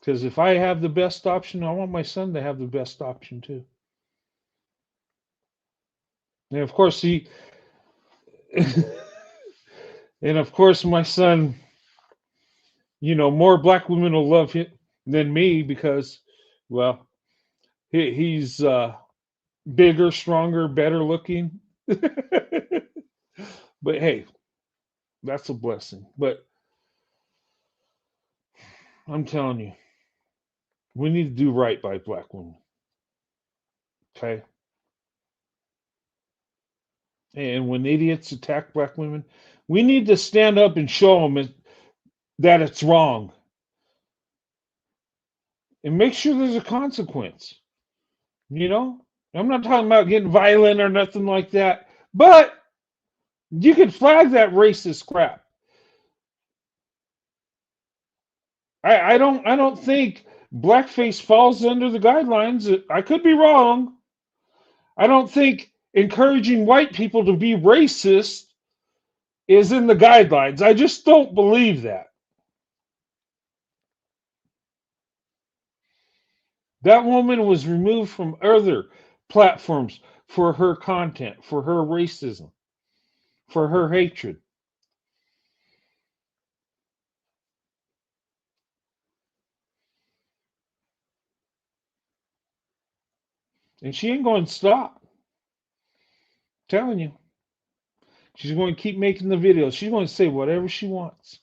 Speaker 1: Because if I have the best option, I want my son to have the best option too. And of course, my son, more black women will love him than me because, well, he's bigger, stronger, better looking. But hey, that's a blessing. But I'm telling you, we need to do right by black women. Okay? And when idiots attack black women, we need to stand up and show them that it's wrong. And make sure there's a consequence. I'm not talking about getting violent or nothing like that, but you can flag that racist crap. I don't think blackface falls under the guidelines. I could be wrong. I don't think encouraging white people to be racist is in the guidelines. I just don't believe that. That woman was removed from other platforms for her content, for her racism, for her hatred. And she ain't going to stop. I'm telling you. She's going to keep making the videos. She's going to say whatever she wants.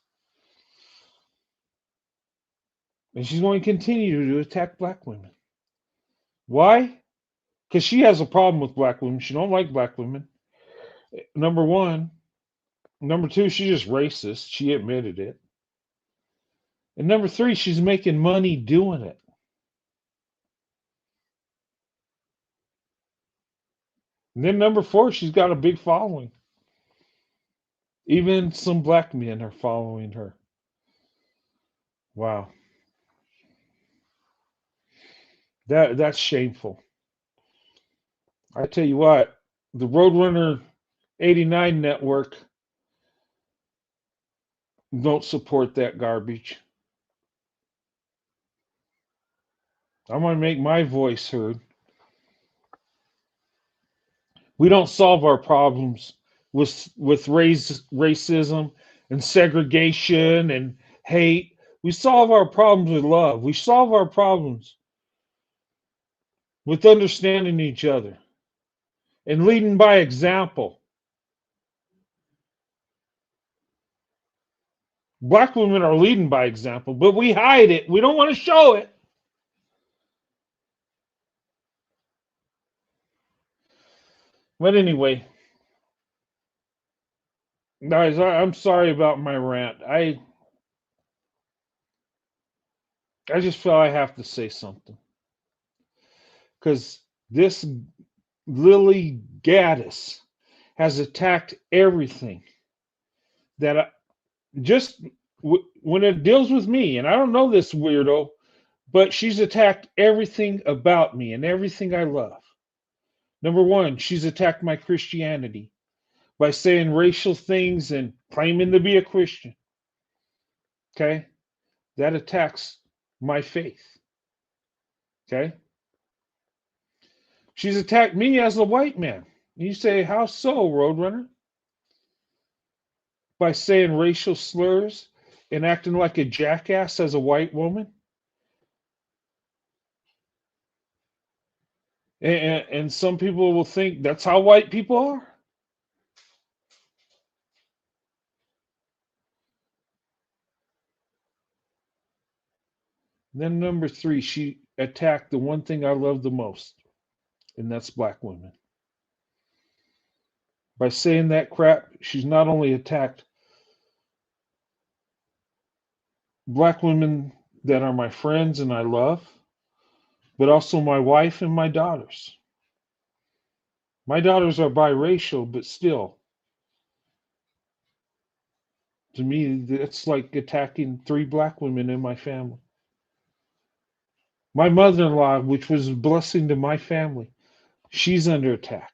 Speaker 1: And she's going to continue to attack black women. Why? Because she has a problem with black women. She don't like black women. Number one. Number two, she's just racist. She admitted it. And number three, she's making money doing it. And then number four, she's got a big following. Even some black men are following her. Wow. That's shameful. I tell you what, the Roadrunner 89 network don't support that garbage. I'm going to make my voice heard. We don't solve our problems with racism and segregation and hate. We solve our problems with love. We solve our problems with understanding each other and leading by example. Black women are leading by example, but we hide it. We don't want to show it. But anyway, guys, I'm sorry about my rant. I just feel I have to say something. Because this Lilly Gaddis has attacked everything that just when it deals with me, and I don't know this weirdo, but she's attacked everything about me and everything I love. Number one, she's attacked my Christianity by saying racial things and claiming to be a Christian. Okay? That attacks my faith. Okay? She's attacked me as a white man. You say, how so, Roadrunner? By saying racial slurs and acting like a jackass as a white woman. And some people will think that's how white people are. Then number three, she attacked the one thing I love the most, and that's black women. By saying that crap, she's not only attacked black women that are my friends and I love, but also my wife and my daughters. My daughters are biracial, but still, to me, that's like attacking 3 black women in my family. My mother-in-law, which was a blessing to my family, she's under attack.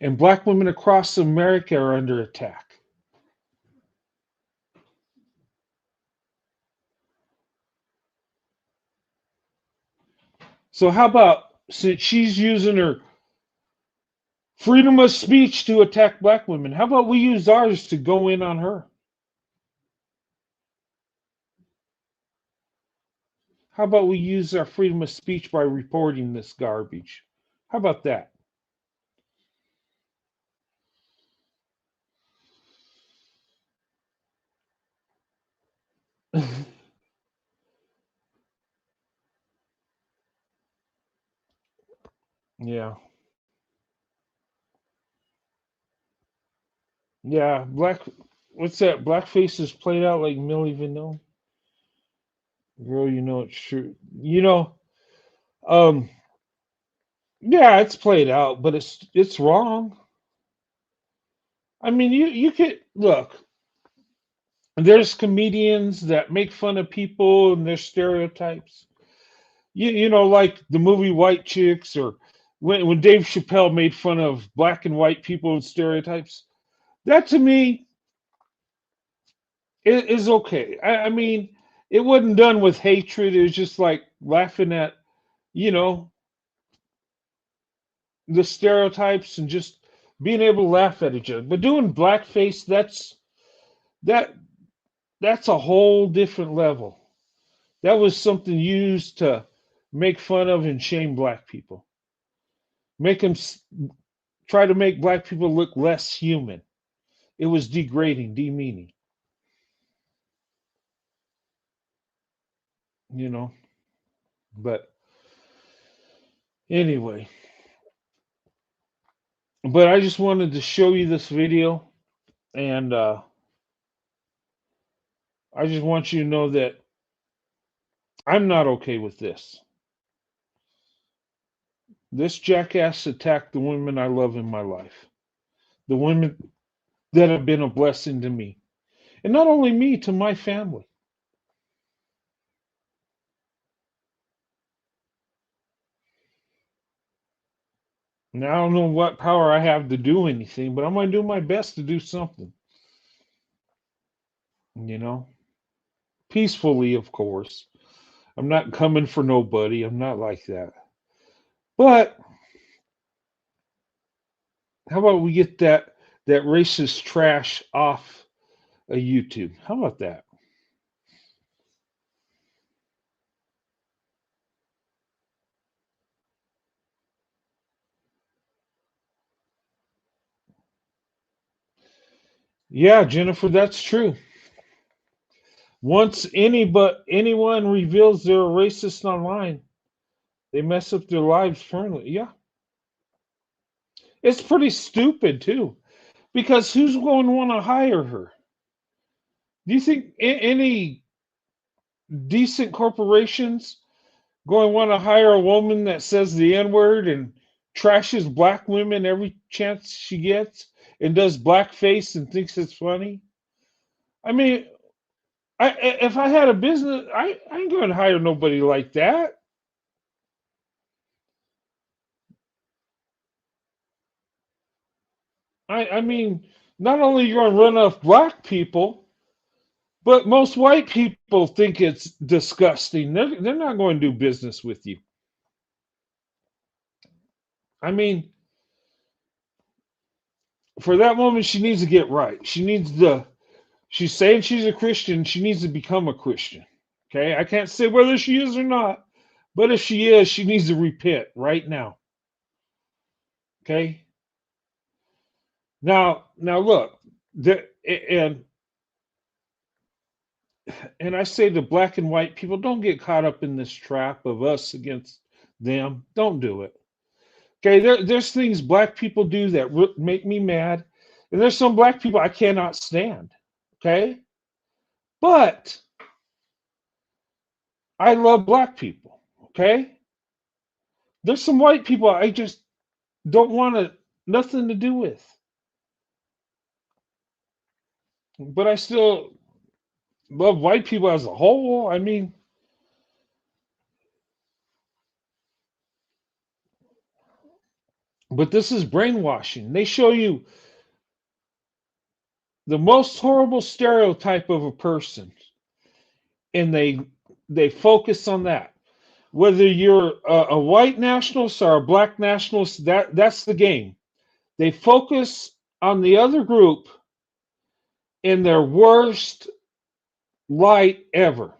Speaker 1: And black women across America are under attack. So how about, since she's using her freedom of speech to attack black women, how about we use ours to go in on her? How about we use our freedom of speech by reporting this garbage? How about that? Yeah. Yeah, what's that? Blackface is played out like Milli Vanilli. Girl, you know it's true. Um, yeah, it's played out, but it's wrong. I mean, you could look. There's comedians that make fun of people and their stereotypes. Like the movie White Chicks, or when Dave Chappelle made fun of black and white people and stereotypes. That to me is okay. I mean, it wasn't done with hatred. It was just like laughing at, you know, the stereotypes and just being able to laugh at each other. But doing blackface, that's a whole different level. That was something used to make fun of and shame black people. Try to make black people look less human. It was degrading, demeaning. But anyway, but I just wanted to show you this video, and I just want you to know that I'm not okay with this. This jackass attacked the women I love in my life, the women that have been a blessing to me, and not only me, to my family. Now, I don't know what power I have to do anything, but I'm going to do my best to do something. Peacefully, of course. I'm not coming for nobody. I'm not like that. But how about we get that racist trash off of YouTube? How about that? Yeah, Jennifer, that's true. Once anyone reveals they're a racist online, they mess up their lives permanently. Yeah. It's pretty stupid, too, because who's going to want to hire her? Do you think any decent corporations going to want to hire a woman that says the N-word and trashes black women every chance she gets and does blackface and thinks it's funny? I mean, if I had a business, I ain't going to hire nobody like that. I mean, not only you're going to run off black people, but most white people think it's disgusting. They're not going to do business with you. I mean, for that woman, she needs to get right. She's saying she's a Christian. She needs to become a Christian. Okay. I can't say whether she is or not, but if she is, she needs to repent right now. Okay. Now look, and I say to black and white people, don't get caught up in this trap of us against them. Don't do it. Okay, there's things black people do that make me mad, and there's some black people I cannot stand. Okay, but I love black people. Okay, there's some white people I just don't want nothing to do with, but I still love white people as a whole. I mean, but this is brainwashing. They show you the most horrible stereotype of a person, and they focus on that. Whether you're a white nationalist or a black nationalist, that's the game. They focus on the other group in their worst light ever,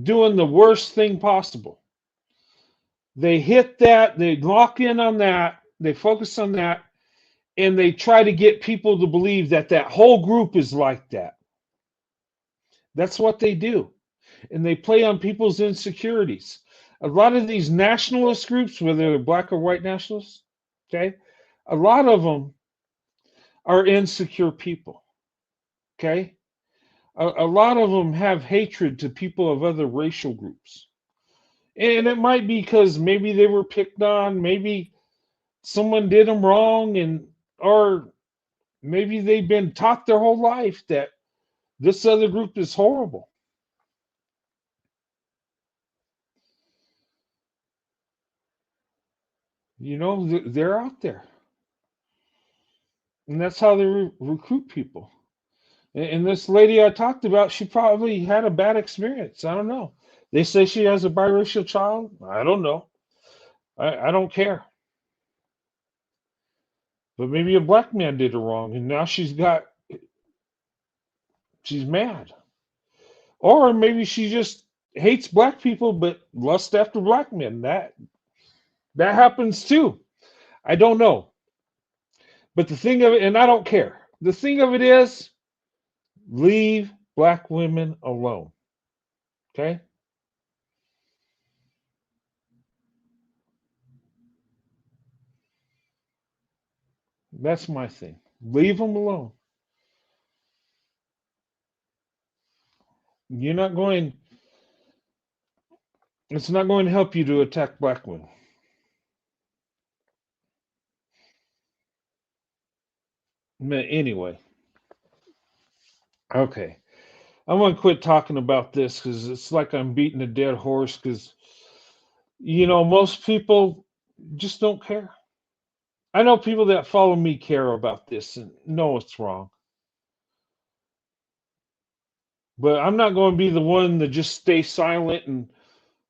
Speaker 1: doing the worst thing possible. They hit that, they lock in on that, they focus on that, and they try to get people to believe that that whole group is like that. That's what they do. And they play on people's insecurities. A lot of these nationalist groups, whether they're black or white nationalists, okay, a lot of them are insecure people, okay? A lot of them have hatred to people of other racial groups. And it might be because maybe they were picked on, maybe someone did them wrong, or maybe they've been taught their whole life that this other group is horrible. You know, they're out there. And that's how they recruit people. And this lady I talked about, she probably had a bad experience. I don't know. They say she has a biracial child. I don't know. I don't care. But maybe a black man did her wrong, and now she's mad. Or maybe she just hates black people but lusts after black men. That happens too. I don't know. But the thing of it, and I don't care. The thing of it is, leave black women alone. Okay? That's my thing. Leave them alone. You're not going, it's not going to help you to attack black women. But anyway. Okay. I'm going to quit talking about this because it's like I'm beating a dead horse because, you know, most people just don't care. I know people that follow me care about this and know it's wrong. But I'm not going to be the one to just stay silent and,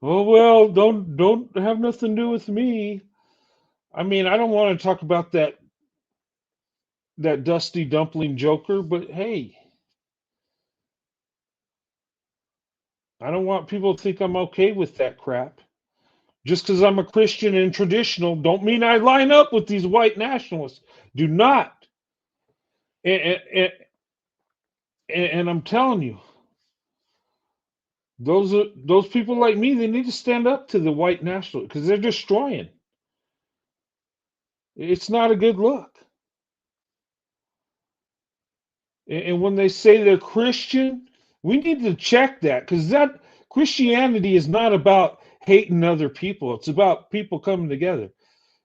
Speaker 1: oh well, don't have nothing to do with me. I mean, I don't want to talk about that dusty dumpling joker, but hey, I don't want people to think I'm okay with that crap. Just because I'm a Christian and traditional, don't mean I line up with these white nationalists. Do not. And I'm telling you, those people like me, they need to stand up to the white nationalists because they're destroying. It's not a good look. And when they say they're Christian, we need to check that because that Christianity is not about hating other people. It's about people coming together.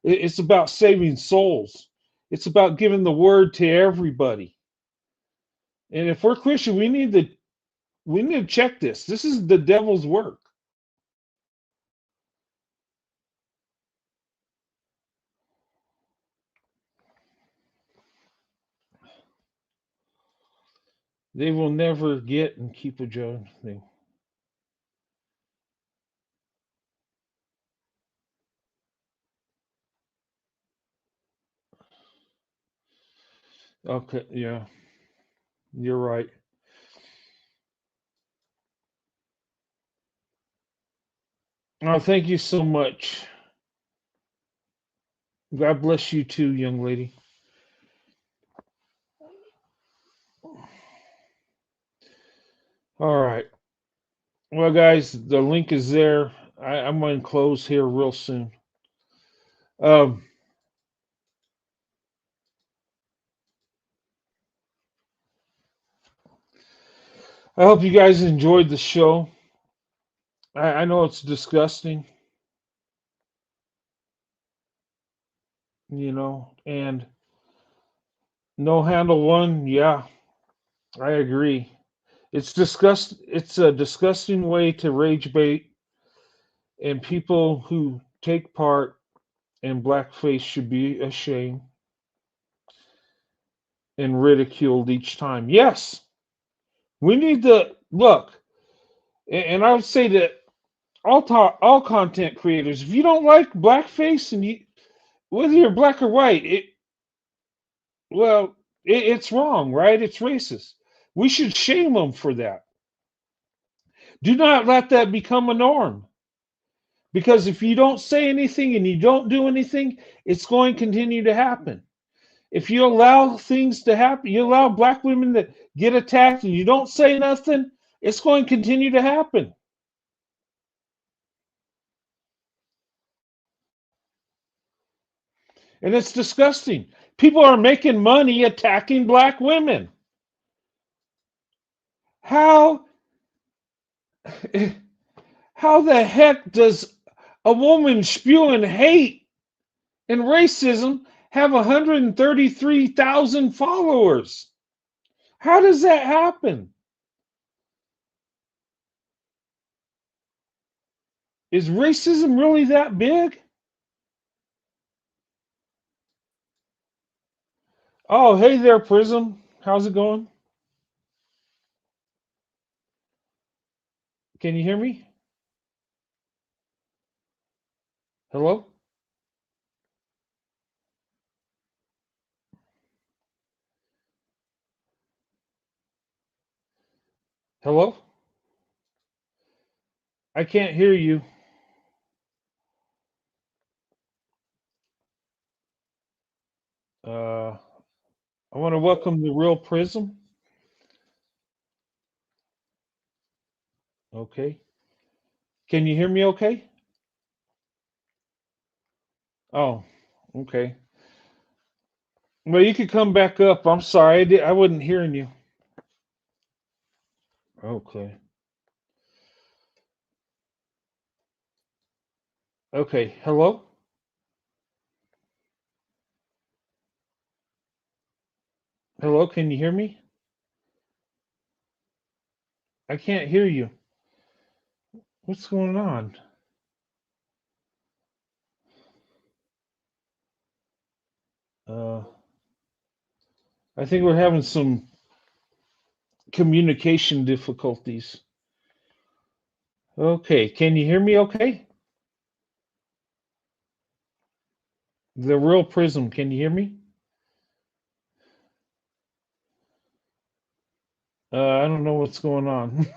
Speaker 1: It's about saving souls. It's about giving the word to everybody. And if we're Christian, we need to check this. This is the devil's work. They will never get and keep a job. Okay, yeah, you're right. Oh, thank you so much. God bless you too, young lady. All right. Well, guys, the link is there. I'm going to close here real soon. Um, I hope you guys enjoyed the show. I know it's disgusting, and no handle one. Yeah, I agree. It's a disgusting way to rage bait, and people who take part in blackface should be ashamed and ridiculed each time. Yes, we need to look, and I would say that all content creators, if you don't like blackface, and whether you're black or white, well, it's wrong, right? It's racist. We should shame them for that. Do not let that become a norm. Because if you don't say anything and you don't do anything, it's going to continue to happen. If you allow things to happen, you allow black women to get attacked and you don't say nothing, it's going to continue to happen. And it's disgusting. People are making money attacking black women. How how the heck does a woman spewing hate and racism have 133,000 followers? How does that happen? Is racism really that big? Oh, hey there, Prism. How's it going? Can you hear me? Hello? Hello? I can't hear you. I want to welcome the real Prism. Okay. Can you hear me okay? Oh, okay. Well, you could come back up. I'm sorry. I wasn't hearing you. Okay. Okay. Hello? Hello? Can you hear me? I can't hear you. What's going on? Uh, I think we're having some communication difficulties. Okay. Can you hear me okay? The real Prism, can you hear me? I don't know what's going on.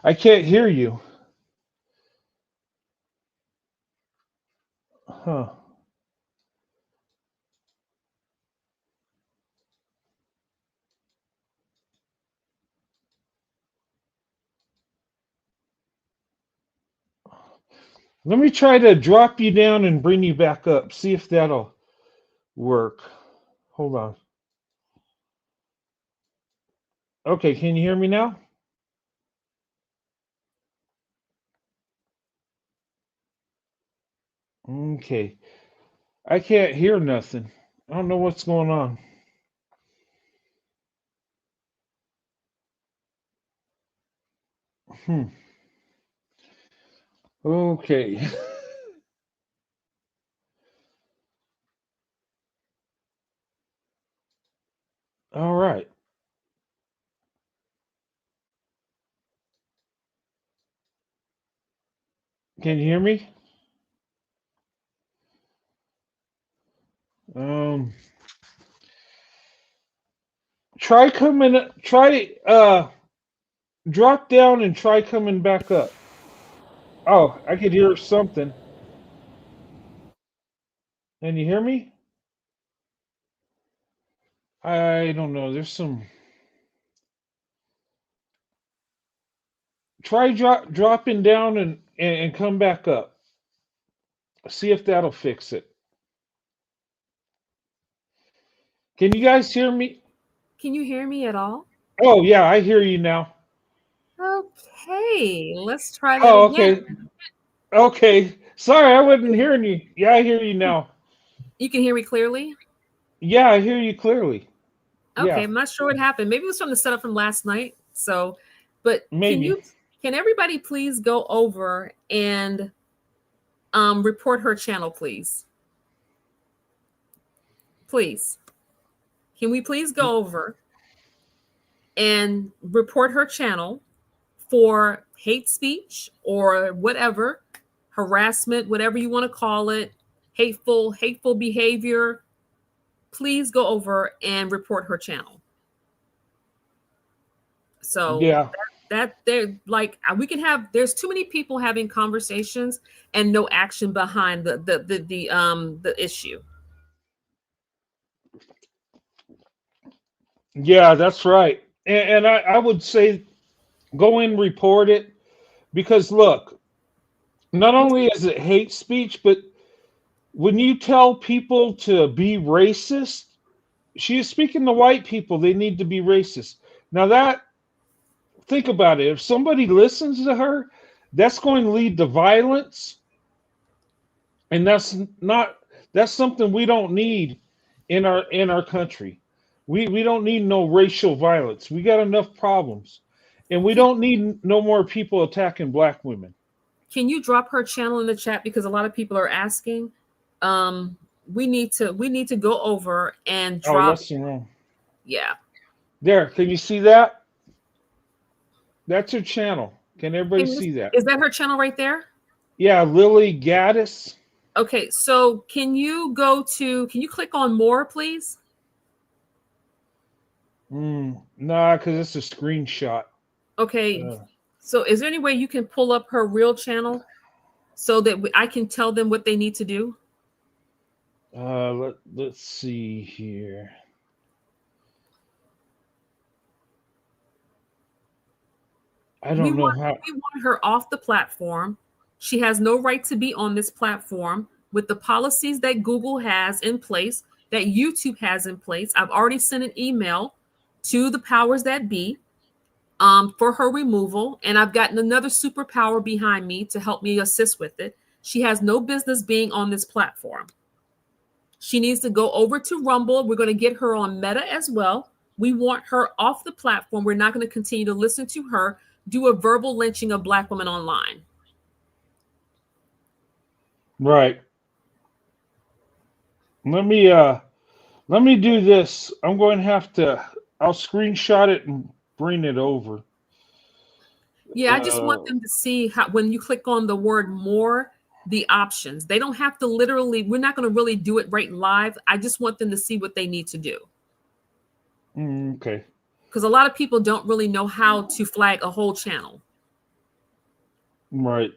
Speaker 1: I can't hear you. Huh. Let me try to drop you down and bring you back up. See if that'll work. Hold on. Okay, can you hear me now? Okay. I can't hear nothing. I don't know what's going on. Okay. All right. Can you hear me? Um, try coming. Try drop down and try coming back up. Oh, I could hear something. Can you hear me? I don't know. There's some. Try dropping down and come back up. See if that'll fix it. Can you guys hear me?
Speaker 12: Can you hear me at all?
Speaker 1: Oh yeah, I hear you now.
Speaker 12: Okay, let's try that
Speaker 1: Oh,
Speaker 12: again.
Speaker 1: okay. Okay. Sorry, I wasn't hearing you. Yeah, I hear you now.
Speaker 12: You can hear me clearly?
Speaker 1: Yeah, I hear you clearly.
Speaker 12: Okay,
Speaker 1: Yeah,
Speaker 12: I'm not sure what happened. Maybe it was from the setup from last night. So, but
Speaker 1: maybe.
Speaker 12: can everybody please go over and report her channel, please? Please. Can we please go over and report her channel for hate speech or whatever, harassment, whatever you want to call it, hateful behavior? Please go over and report her channel. So
Speaker 1: Yeah.
Speaker 12: that they're like, we can have, there's too many people having conversations and no action behind the issue.
Speaker 1: Yeah, that's right. And I would say go and report it because look, not only is it hate speech, but when you tell people to be racist, she is speaking to white people. They need to be racist. Now that think about it. If somebody listens to her, that's going to lead to violence, and that's something we don't need in our country. We don't need no racial violence. We got enough problems, and we don't need no more people attacking black women.
Speaker 12: Can you drop her channel in the chat, because a lot of people are asking? We need to go over and
Speaker 1: Oh,
Speaker 12: drop.
Speaker 1: that's wrong.
Speaker 12: Yeah.
Speaker 1: There, can you see that? That's her channel. Can everybody see that?
Speaker 12: Is that her channel right there?
Speaker 1: Yeah, Lilly Gaddis.
Speaker 12: Okay, so can you click on more, please?
Speaker 1: Nah, because it's a screenshot.
Speaker 12: Okay, so is there any way you can pull up her real channel so that I can tell them what they need to do?
Speaker 1: Let's see here. I don't know how.
Speaker 12: We want her off the platform. She has no right to be on this platform with the policies that Google has in place, that YouTube has in place. I've already sent an email to the powers that be for her removal, and I've gotten another superpower behind me to help me assist with it. She has no business being on this platform. She needs to go over to Rumble. We're going to get her on Meta as well. We want her off the platform. We're not going to continue to listen to her do a verbal lynching of black women online.
Speaker 1: Right. Let me do this. I'm going to have to. I'll screenshot it and bring it over.
Speaker 12: Yeah, I just want them to see how, when you click on the word more, the options. They don't have to literally, we're not going to really do it right live. I just want them to see what they need to do.
Speaker 1: Okay.
Speaker 12: Because a lot of people don't really know how to flag a whole channel.
Speaker 1: Right.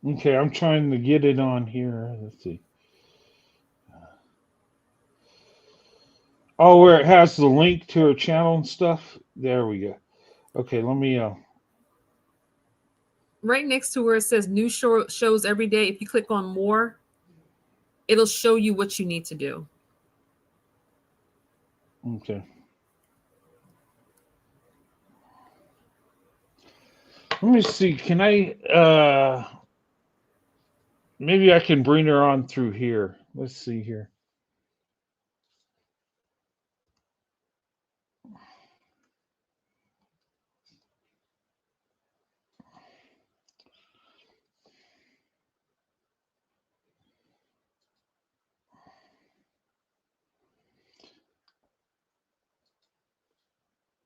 Speaker 1: Okay, I'm trying to get it on here. Let's see. Oh, where it has the link to her channel and stuff. There we go. Okay, let me.
Speaker 12: Right next to where it says new shows every day, if you click on more, it'll show you what you need to do.
Speaker 1: Okay. Let me see. Can I? Maybe I can bring her on through here. Let's see here.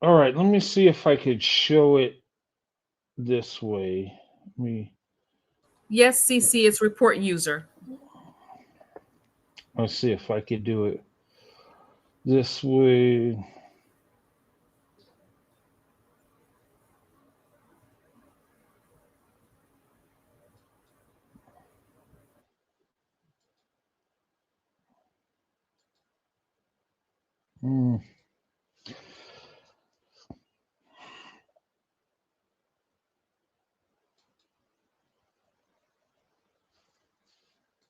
Speaker 1: All right, let me see if I could show it this way.
Speaker 12: Yes, CC, it's report user.
Speaker 1: Let's see if I could do it this way. Hmm.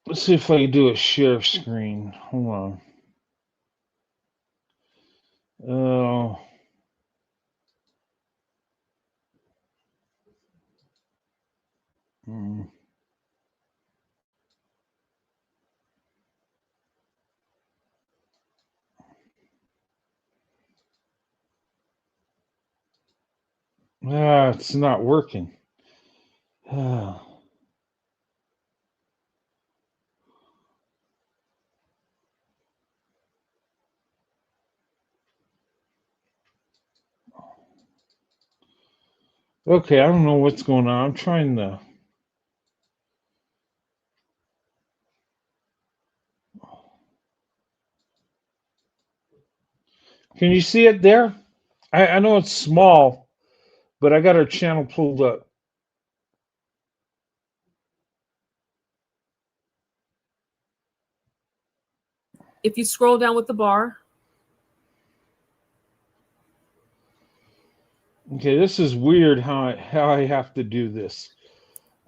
Speaker 1: Let's see if I can do a share screen. Hold on. Oh. Hmm. It's not working. Okay, I don't know what's going on. I'm trying to. Can you see it there? I know it's small, but I got our channel pulled up.
Speaker 12: If you scroll down with the bar.
Speaker 1: Okay, this is weird how I have to do this.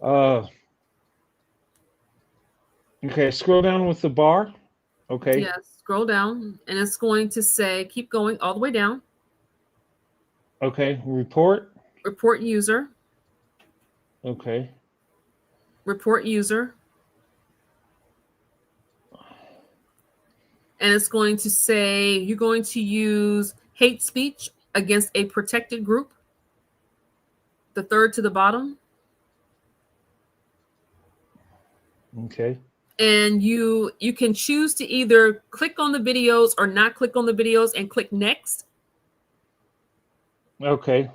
Speaker 1: Okay, scroll down with the bar. Okay.
Speaker 12: Yes, scroll down, and it's going to say, keep going all the way down.
Speaker 1: Okay, report.
Speaker 12: Report user.
Speaker 1: Okay.
Speaker 12: Report user. And it's going to say you're going to use hate speech against a protected group. The third to the bottom.
Speaker 1: Okay.
Speaker 12: And you can choose to either click on the videos or not click on the videos and click next.
Speaker 1: Okay.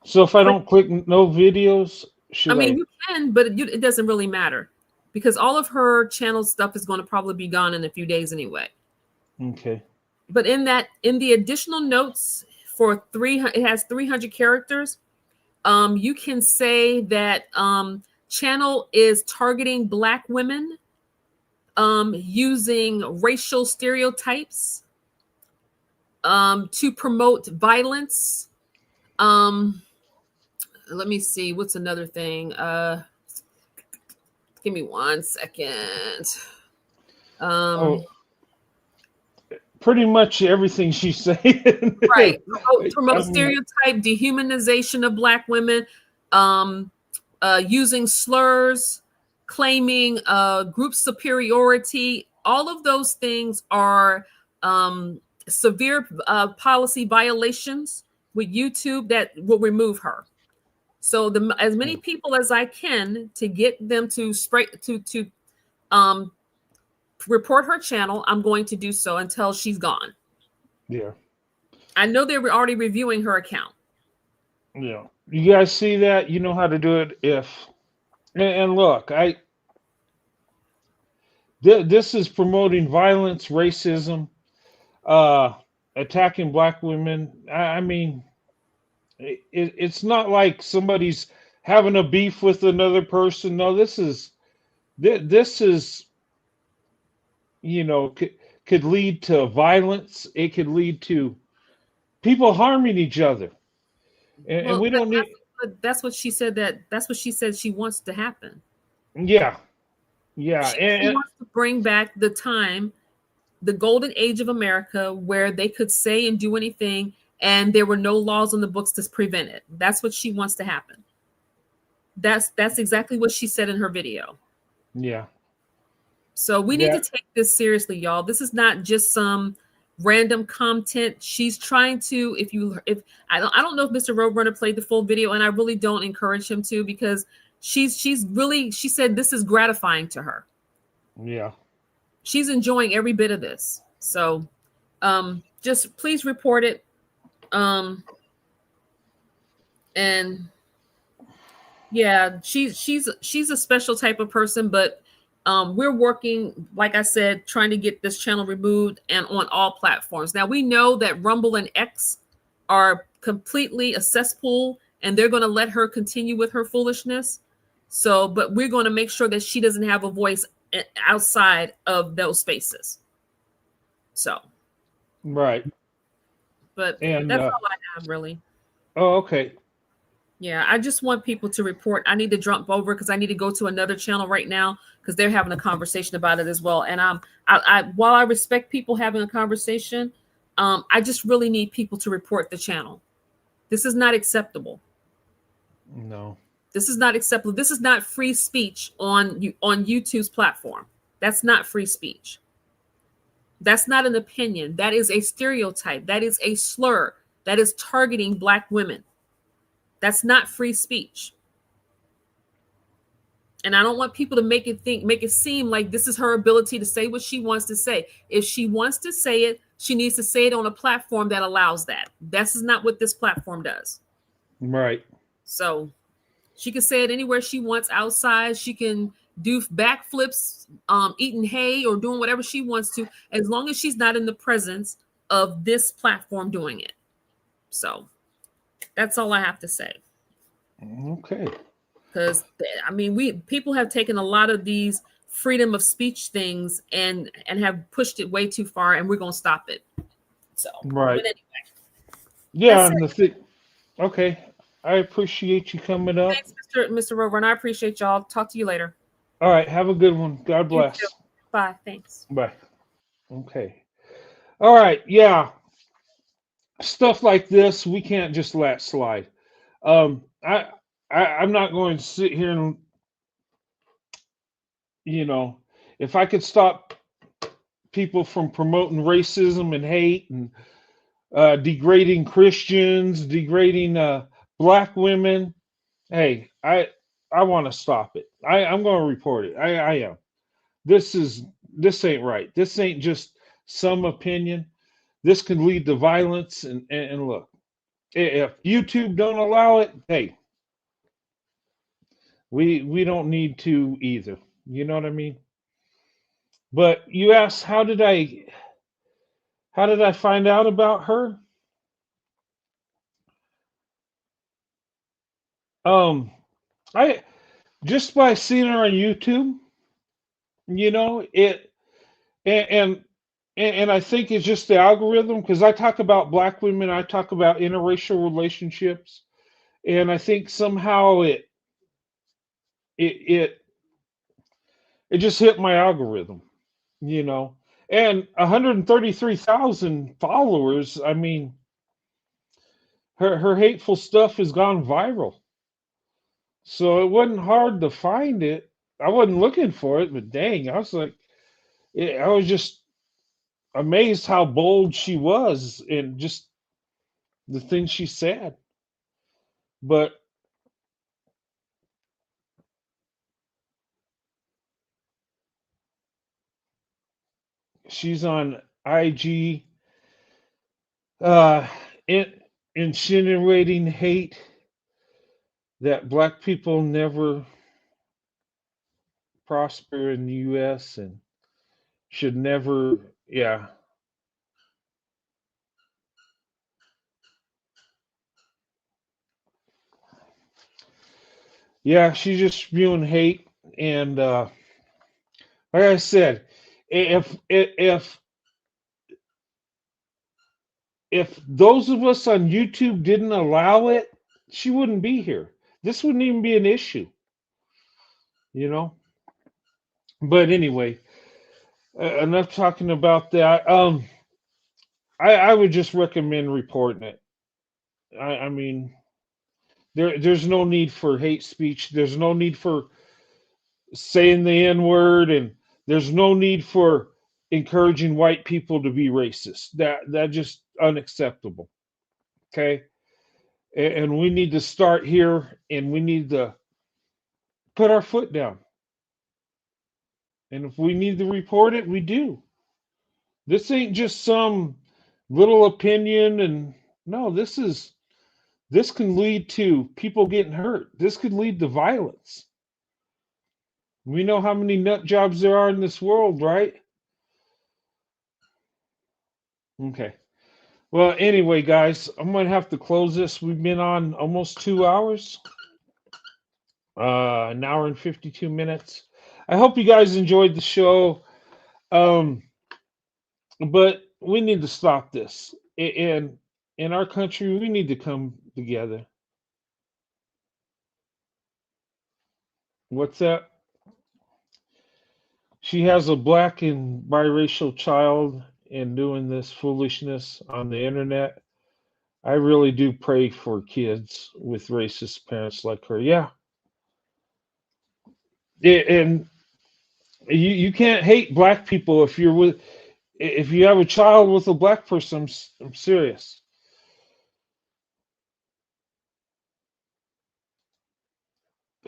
Speaker 1: So if I don't click no videos, should I?
Speaker 12: You can, but it doesn't really matter because all of her channel stuff is going to probably be gone in a few days anyway.
Speaker 1: Okay.
Speaker 12: But in the additional notes for it has 300 characters. You can say that channel is targeting Black women using racial stereotypes to promote violence. Let me see. What's another thing? Give me 1 second.
Speaker 1: Pretty much everything she's saying.
Speaker 12: Right. Promote stereotype, dehumanization of Black women, using slurs, claiming group superiority. All of those things are severe policy violations with YouTube that will remove her. So as many people as I can to get them to report her channel, I'm going to do so until she's gone.
Speaker 1: Yeah.
Speaker 12: I know they were already reviewing her account.
Speaker 1: Yeah. You guys see that? You know how to do it. And look, this is promoting violence, racism, attacking Black women. I mean, it's not like somebody's having a beef with another person. No, this is, could lead to violence. It could lead to people harming each other. And we don't need.
Speaker 12: That's what she said. That's what she said she wants to happen.
Speaker 1: Yeah. Yeah.
Speaker 12: She wants to bring back the time, the golden age of America, where they could say and do anything, and there were no laws on the books to prevent it. That's what she wants to happen. That's exactly what she said in her video.
Speaker 1: Yeah.
Speaker 12: So we need to take this seriously, y'all. This is not just some random content. She's trying to, if I don't know if Mr. Roadrunner played the full video, and I really don't encourage him to, because she said this is gratifying to her.
Speaker 1: Yeah.
Speaker 12: She's enjoying every bit of this. So just please report it. And yeah, she's a special type of person, but we're working, like I said, trying to get this channel removed and on all platforms. Now we know that Rumble and X are completely a cesspool, and they're going to let her continue with her foolishness. So, but we're going to make sure that she doesn't have a voice outside of those spaces. So,
Speaker 1: right.
Speaker 12: But
Speaker 1: and
Speaker 12: that's all I have, really.
Speaker 1: Oh, okay.
Speaker 12: Yeah, I just want people to report. I need to jump over because I need to go to another channel right now because they're having a conversation about it as well. And while I respect people having a conversation, I just really need people to report the channel. This is not acceptable.
Speaker 1: No.
Speaker 12: This is not acceptable. This is not free speech on YouTube's platform. That's not free speech. That's not an opinion. That is a stereotype. That is a slur. That is targeting Black women. That's not free speech. And I don't want people to make it seem like this is her ability to say what she wants to say. If she wants to say it, she needs to say it on a platform that allows that. This is not what this platform does.
Speaker 1: Right.
Speaker 12: So she can say it anywhere she wants outside. She can do backflips, eating hay or doing whatever she wants to, as long as she's not in the presence of this platform doing it. So that's all I have to say.
Speaker 1: Okay.
Speaker 12: Because I mean, people have taken a lot of these freedom of speech things and have pushed it way too far, and we're gonna stop it. So
Speaker 1: right.
Speaker 12: But anyway.
Speaker 1: Yeah, and okay. I appreciate you coming up.
Speaker 12: Thanks, Mr. Rover, I appreciate y'all. Talk to you later.
Speaker 1: All right, have a good one. God bless.
Speaker 12: Bye. Thanks.
Speaker 1: Bye. Okay. All right. Yeah. Stuff like this we can't just let slide. I'm not going to sit here and, if I could stop people from promoting racism and hate and degrading Christians, degrading Black women, hey, I want to stop it. I'm going to report it. I am. This ain't right. This ain't just some opinion. This can lead to violence. And look, if YouTube don't allow it, hey, we don't need to either. You know what I mean? But you asked, how did I find out about her? I just by seeing her on YouTube, it and I think it's just the algorithm, because I talk about Black women, I talk about interracial relationships, and I think somehow it just hit my algorithm, and 133,000 followers. I mean, her hateful stuff has gone viral. So it wasn't hard to find it. I wasn't looking for it, but dang, I was like, I was just amazed how bold she was and just the things she said. But she's on IG, insinuating hate that Black people never prosper in the U.S. and should never, yeah. Yeah, she's just spewing hate, and like I said, if those of us on YouTube didn't allow it, she wouldn't be here. This wouldn't even be an issue, But anyway, enough talking about that. I would just recommend reporting it. I mean, there's no need for hate speech. There's no need for saying the N-word, and there's no need for encouraging white people to be racist. That just unacceptable. Okay? And we need to start here, and we need to put our foot down. And if we need to report it, we do. This ain't just some little opinion, and no, this can lead to people getting hurt. This could lead to violence. We know how many nut jobs there are in this world, right? Okay. Well, anyway, guys, I'm going to have to close this. We've been on almost 2 hours, an hour and 52 minutes. I hope you guys enjoyed the show. But we need to stop this. And in our country, we need to come together. What's that? She has a black and biracial child and doing this foolishness on the internet. I really do pray for kids with racist parents like her. Yeah. And you can't hate black people if you have a child with a black person. I'm serious.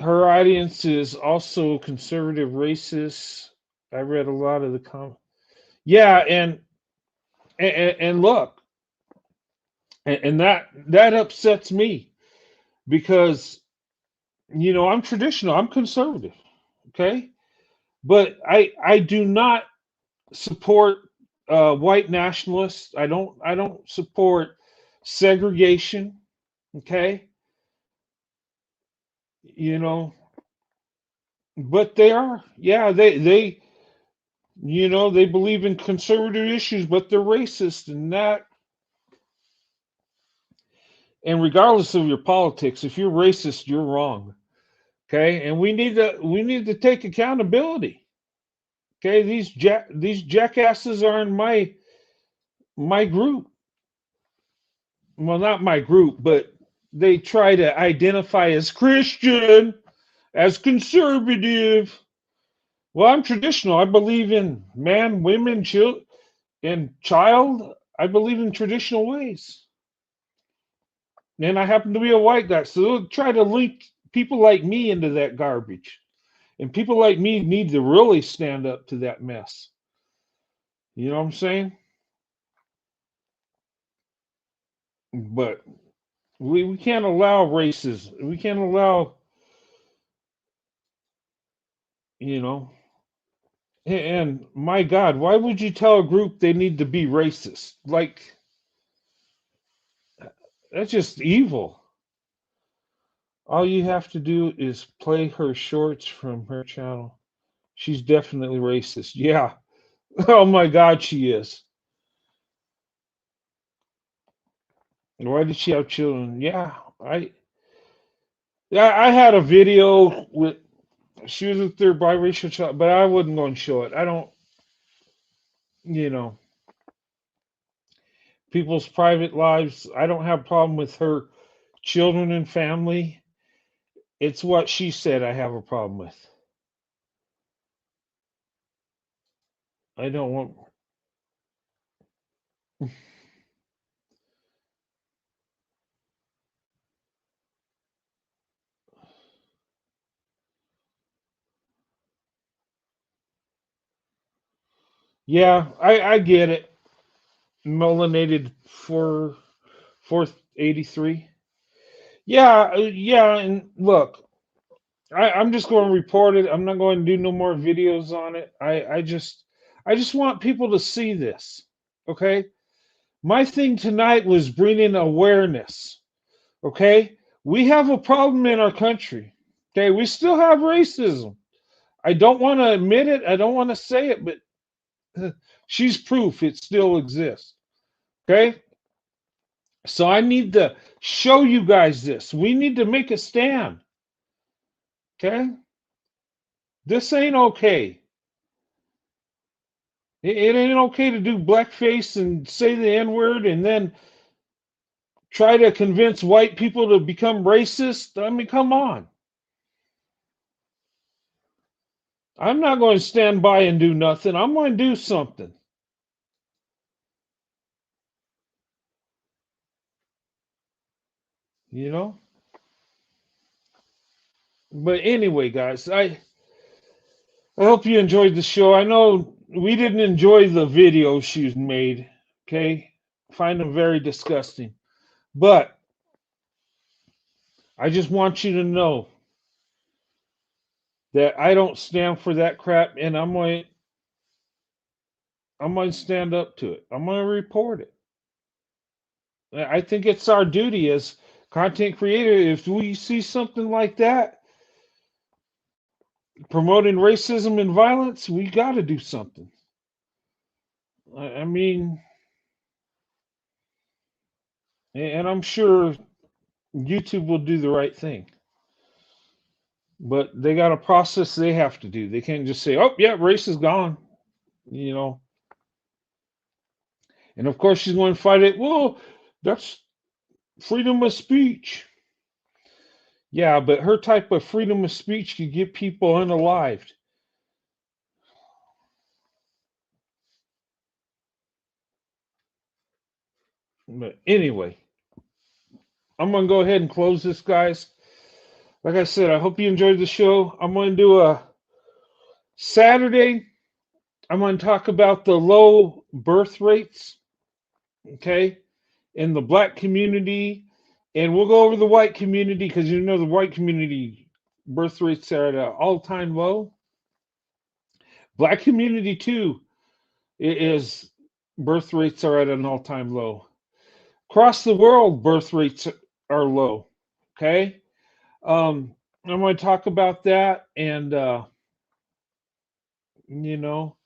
Speaker 1: Her audience is also conservative racist. I read a lot of the comments. Yeah, and look, and that upsets me because I'm traditional, I'm conservative, okay, but I do not support white nationalists. I don't support segregation, okay, but they are, yeah, they they believe in conservative issues, but they're racist, and regardless of your politics, if you're racist, you're wrong. Okay, and we need to take accountability. Okay, these jackasses are in my group. Well, not my group, but they try to identify as Christian, as conservative. Well, I'm traditional. I believe in man, women, and child. I believe in traditional ways. And I happen to be a white guy, so they'll try to link people like me into that garbage. And people like me need to really stand up to that mess. You know what I'm saying? But we can't allow racism. We can't allow, and my God, why would you tell a group they need to be racist? Like, that's just evil. All you have to do is play her shorts from her channel. She's definitely racist. Yeah. Oh my God, she is. Why did she have children? Yeah, I had a video with she was with their biracial child, but I wouldn't go and show it. I don't, people's private lives. I don't have a problem with her children and family. It's what she said I have a problem with. I don't want. Yeah, I get it. Melanated for 483. Yeah, yeah, and look, I'm just going to report it. I'm not going to do no more videos on it. I just want people to see this. Okay? My thing tonight was bringing awareness. Okay? We have a problem in our country. Okay? We still have racism. I don't want to admit it. I don't want to say it, but she's proof it still exists. Okay? So I need to show you guys this. We need to make a stand. Okay? This ain't okay. It ain't okay to do blackface and say the N-word and then try to convince white people to become racist. I mean, come on. I'm not going to stand by and do nothing. I'm going to do something. You know? But anyway, guys, I hope you enjoyed the show. I know we didn't enjoy the videos she's made. Okay? Find them very disgusting. But I just want you to know that I don't stand for that crap, and I'm going to stand up to it. I'm going to report it. I think it's our duty as content creators. If we see something like that promoting racism and violence, we got to do something. I mean, and I'm sure YouTube will do the right thing. But they got a process they have to do. They can't just say, "Oh, yeah, race is gone," you know. And of course, she's going to fight it. Well, that's freedom of speech. Yeah, but her type of freedom of speech could get people unalived. But anyway, I'm going to go ahead and close this, guys. Like I said, I hope you enjoyed the show. I'm going to do a Saturday. I'm going to talk about the low birth rates, okay, in the black community. And we'll go over the white community because you know the white community birth rates are at an all-time low. Black community, too, is birth rates are at an all-time low. Across the world, birth rates are low, okay? I'm going to talk about that and, you know,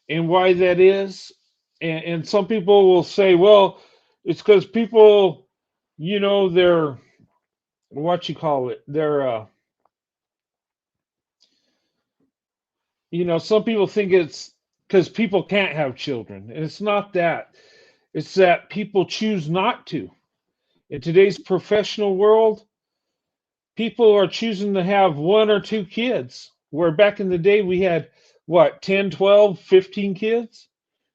Speaker 1: and why that is. And some people will say, well, it's because people, you know, they're, what you call it, they're, you know, some people think it's because people can't have children. And it's not that. It's that people choose not to. In today's professional world, people are choosing to have one or two kids, where back in the day we had, what, 10, 12, 15 kids?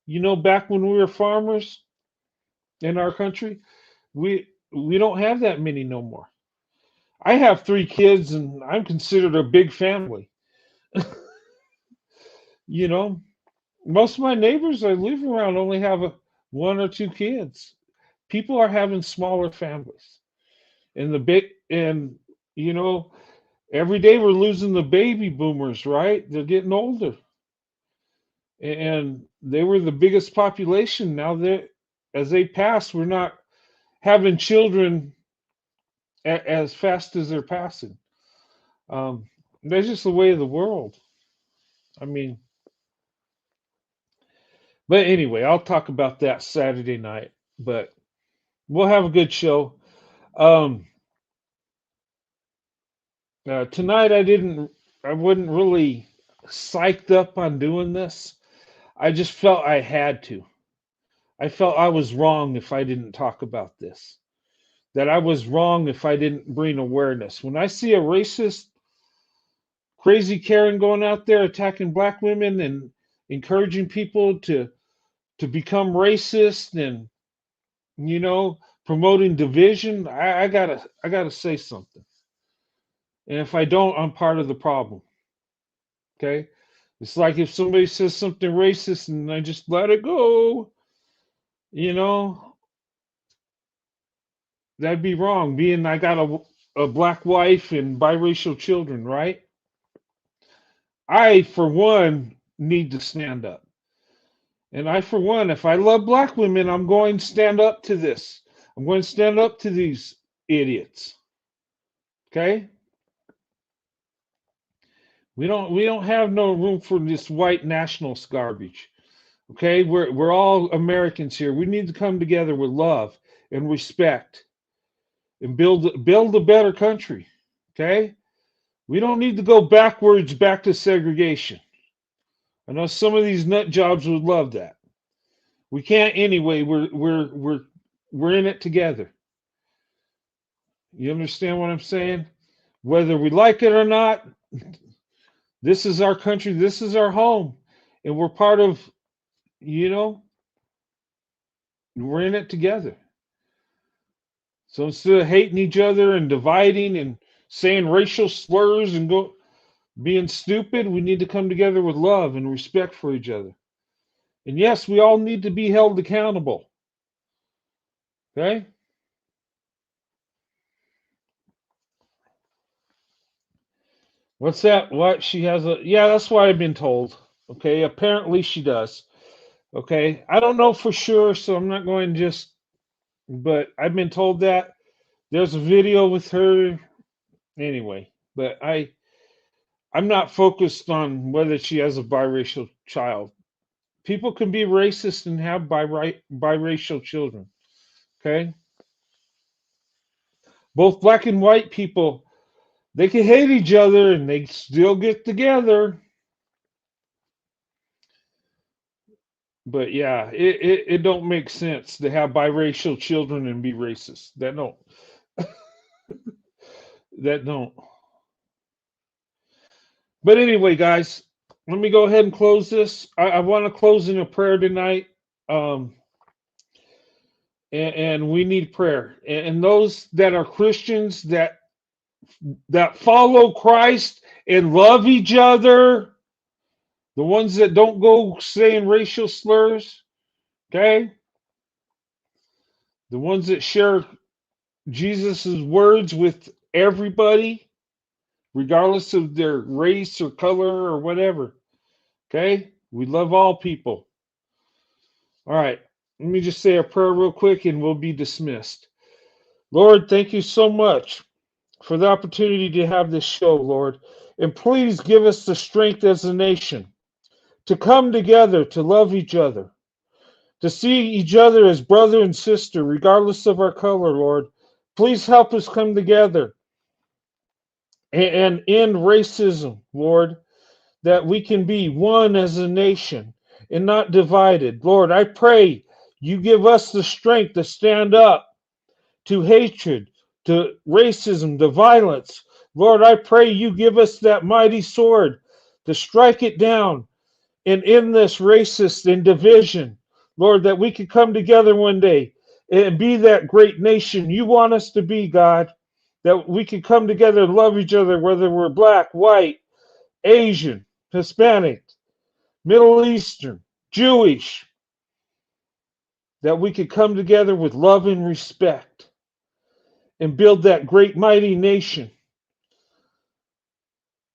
Speaker 1: You know, back when we were farmers in our country, we don't have that many no more. I have 3 kids and I'm considered a big family. You know, most of my neighbors I live around only have one or two kids. People are having smaller families. And you know, every day we're losing the baby boomers, right? They're getting older. And they were the biggest population. Now they as they pass, we're not having children as fast as they're passing. That's just the way of the world. I mean, but anyway, I'll talk about that Saturday night. But we'll have a good show. Um, Tonight, I wasn't really psyched up on doing this. I just felt I had to. I felt I was wrong if I didn't talk about this. That I was wrong if I didn't bring awareness. When I see a racist, crazy Karen going out there attacking black women and encouraging people to become racist and, you know, promoting division, I gotta say something. And if I don't, I'm part of the problem. Okay? It's like if somebody says something racist and I just let it go, you know, that'd be wrong. Being I got a black wife and biracial children, right? I, for one, need to stand up. And I, for one, if I love black women, I'm going to stand up to this. I'm going to stand up to these idiots. Okay? We don't have no room for this white nationalist garbage. Okay? We're all Americans here. We need to come together with love and respect and build a better country. Okay? We don't need to go backwards back to segregation. I know some of these nut jobs would love that. We can't anyway. We're in it together. You understand what I'm saying? Whether we like it or not, This is our country. This is our home. And we're part of, we're in it together. So instead of hating each other and dividing and saying racial slurs and being stupid, we need to come together with love and respect for each other. And yes, we all need to be held accountable. Okay? What's that? What? She has yeah, that's what I've been told. Okay, apparently she does. Okay, I don't know for sure, so I'm not going to but I've been told that. There's a video with her anyway, but I'm not focused on whether she has a biracial child. People can be racist and have biracial children. Okay? Both black and white people, they can hate each other and they still get together. But yeah, it don't make sense to have biracial children and be racist. That don't. That don't. But anyway, guys, let me go ahead and close this. I want to close in a prayer tonight. And we need prayer. And those that are Christians that follow Christ and love each other, the ones that don't go saying racial slurs, okay? The ones that share Jesus's words with everybody, regardless of their race or color or whatever. Okay? We love all people. All right. Let me just say a prayer real quick and we'll be dismissed. Lord, thank you so much for the opportunity to have this show, Lord. And please give us the strength as a nation to come together, to love each other, to see each other as brother and sister, regardless of our color, Lord. Please help us come together and end racism, Lord, that we can be one as a nation and not divided. Lord, I pray you give us the strength to stand up to hatred, to racism, to violence. Lord, I pray you give us that mighty sword to strike it down and end this racist and division. Lord, that we could come together one day and be that great nation you want us to be, God. That we could come together and love each other, whether we're black, white, Asian, Hispanic, Middle Eastern, Jewish. That we could come together with love and respect and build that great mighty nation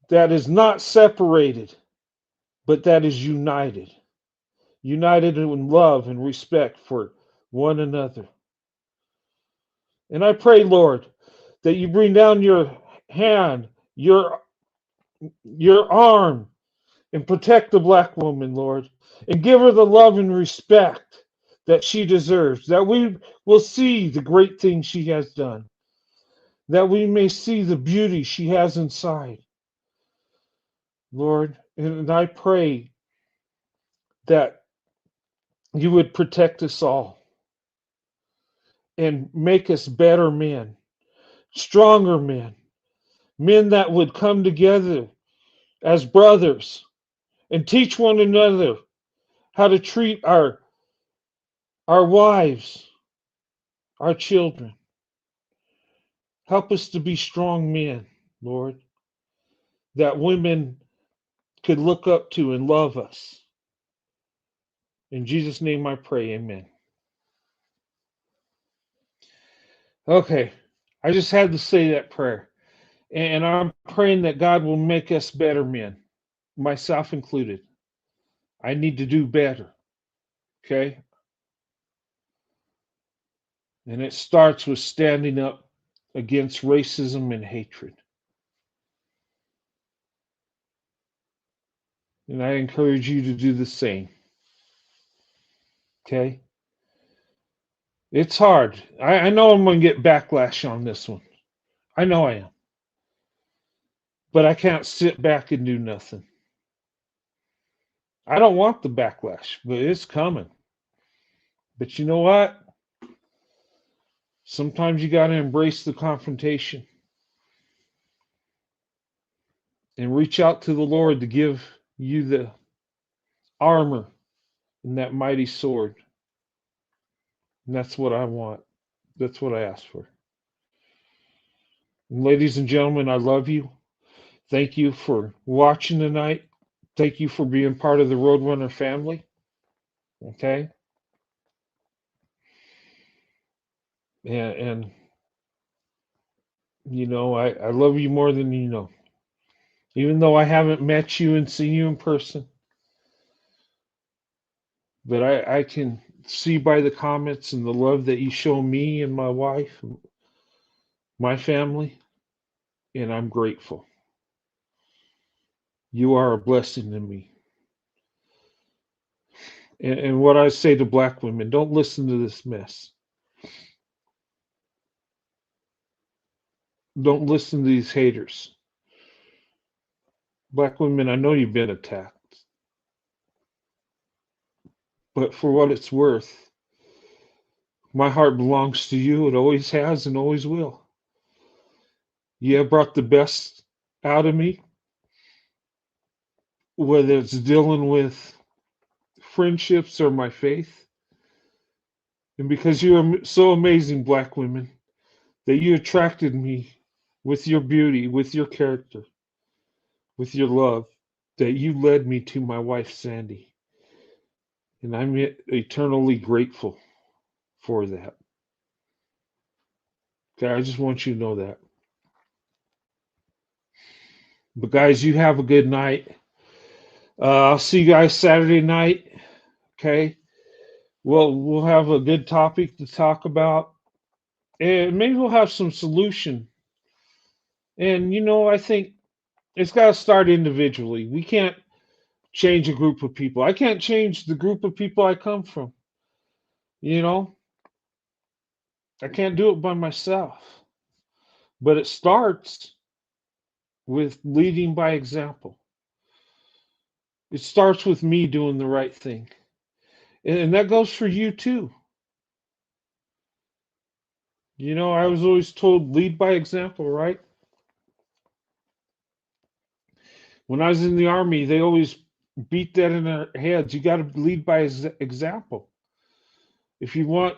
Speaker 1: that is not separated, but that is united. United in love and respect for one another. And I pray, Lord, that you bring down your hand, your arm, and protect the black woman, Lord, and give her the love and respect that she deserves, that we will see the great things she has done, that we may see the beauty she has inside, Lord. And I pray that you would protect us all and make us better men, stronger men, men that would come together as brothers and teach one another how to treat our wives, our children. Help us to be strong men, Lord, that women could look up to and love us. In Jesus' name I pray, amen. Okay, I just had to say that prayer. And I'm praying that God will make us better men, myself included. I need to do better, okay? And it starts with standing up against racism and hatred. And I encourage you to do the same. Okay? It's hard. I know I'm going to get backlash on this one. I know I am. But I can't sit back and do nothing. I don't want the backlash, but it's coming. But you know what? Sometimes you got to embrace the confrontation. and reach out to the Lord to give you the armor and that mighty sword. And that's what I want. That's what I ask for. And ladies and gentlemen, I love you. Thank you for watching tonight. Thank you for being part of the Roadrunner family. Okay? And you know, I love you more than you know. Even though I haven't met you and seen you in person. But I can see by the comments and the love that you show me and my wife, my family, and I'm grateful. You are a blessing to me. And what I say to black women, don't listen to this mess. Don't listen to these haters. Black women, I know you've been attacked. But for what it's worth, my heart belongs to you. It always has and always will. You have brought the best out of me, whether it's dealing with friendships or my faith. And because you're so amazing, black women, that you attracted me with your beauty, with your character, with your love, that you led me to my wife, Sandy. And I'm eternally grateful for that. Okay, I just want you to know that. But guys, you have a good night. I'll see you guys Saturday night. Okay. We'll have a good topic to talk about. And maybe we'll have some solution. And you know, I think it's got to start individually. We can't change a group of people. I can't change the group of people I come from. You know, I can't do it by myself. But it starts with leading by example. It starts with me doing the right thing. And that goes for you too. You know, I was always told lead by example, right? When I was in the Army, they always beat that in our heads. You got to lead by example. If you want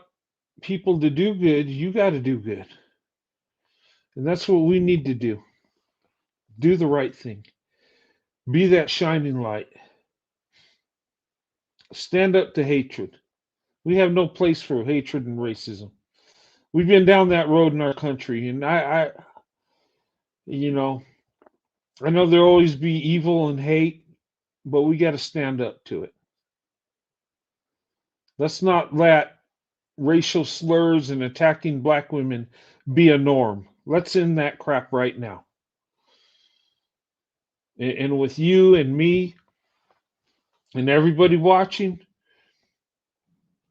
Speaker 1: people to do good, you got to do good. And that's what we need to do. Do the right thing. Be that shining light. Stand up to hatred. We have no place for hatred and racism. We've been down that road in our country, and I you know, I know there'll always be evil and hate, but we got to stand up to it. Let's not let racial slurs and attacking black women be a norm. Let's end that crap right now. And with you and me and everybody watching,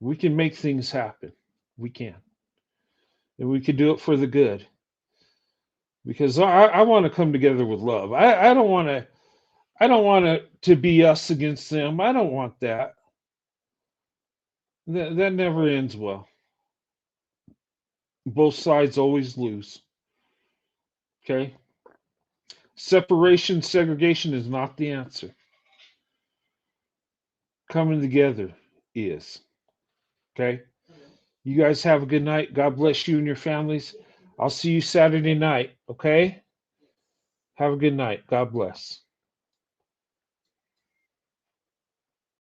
Speaker 1: we can make things happen. We can. And we can do it for the good. Because I want to come together with love. I don't want it to be us against them. I don't want that. That never ends well. Both sides always lose. Okay? Separation, segregation is not the answer. Coming together is. Okay? You guys have a good night. God bless you and your families. I'll see you Saturday night. Okay? Have a good night. God bless.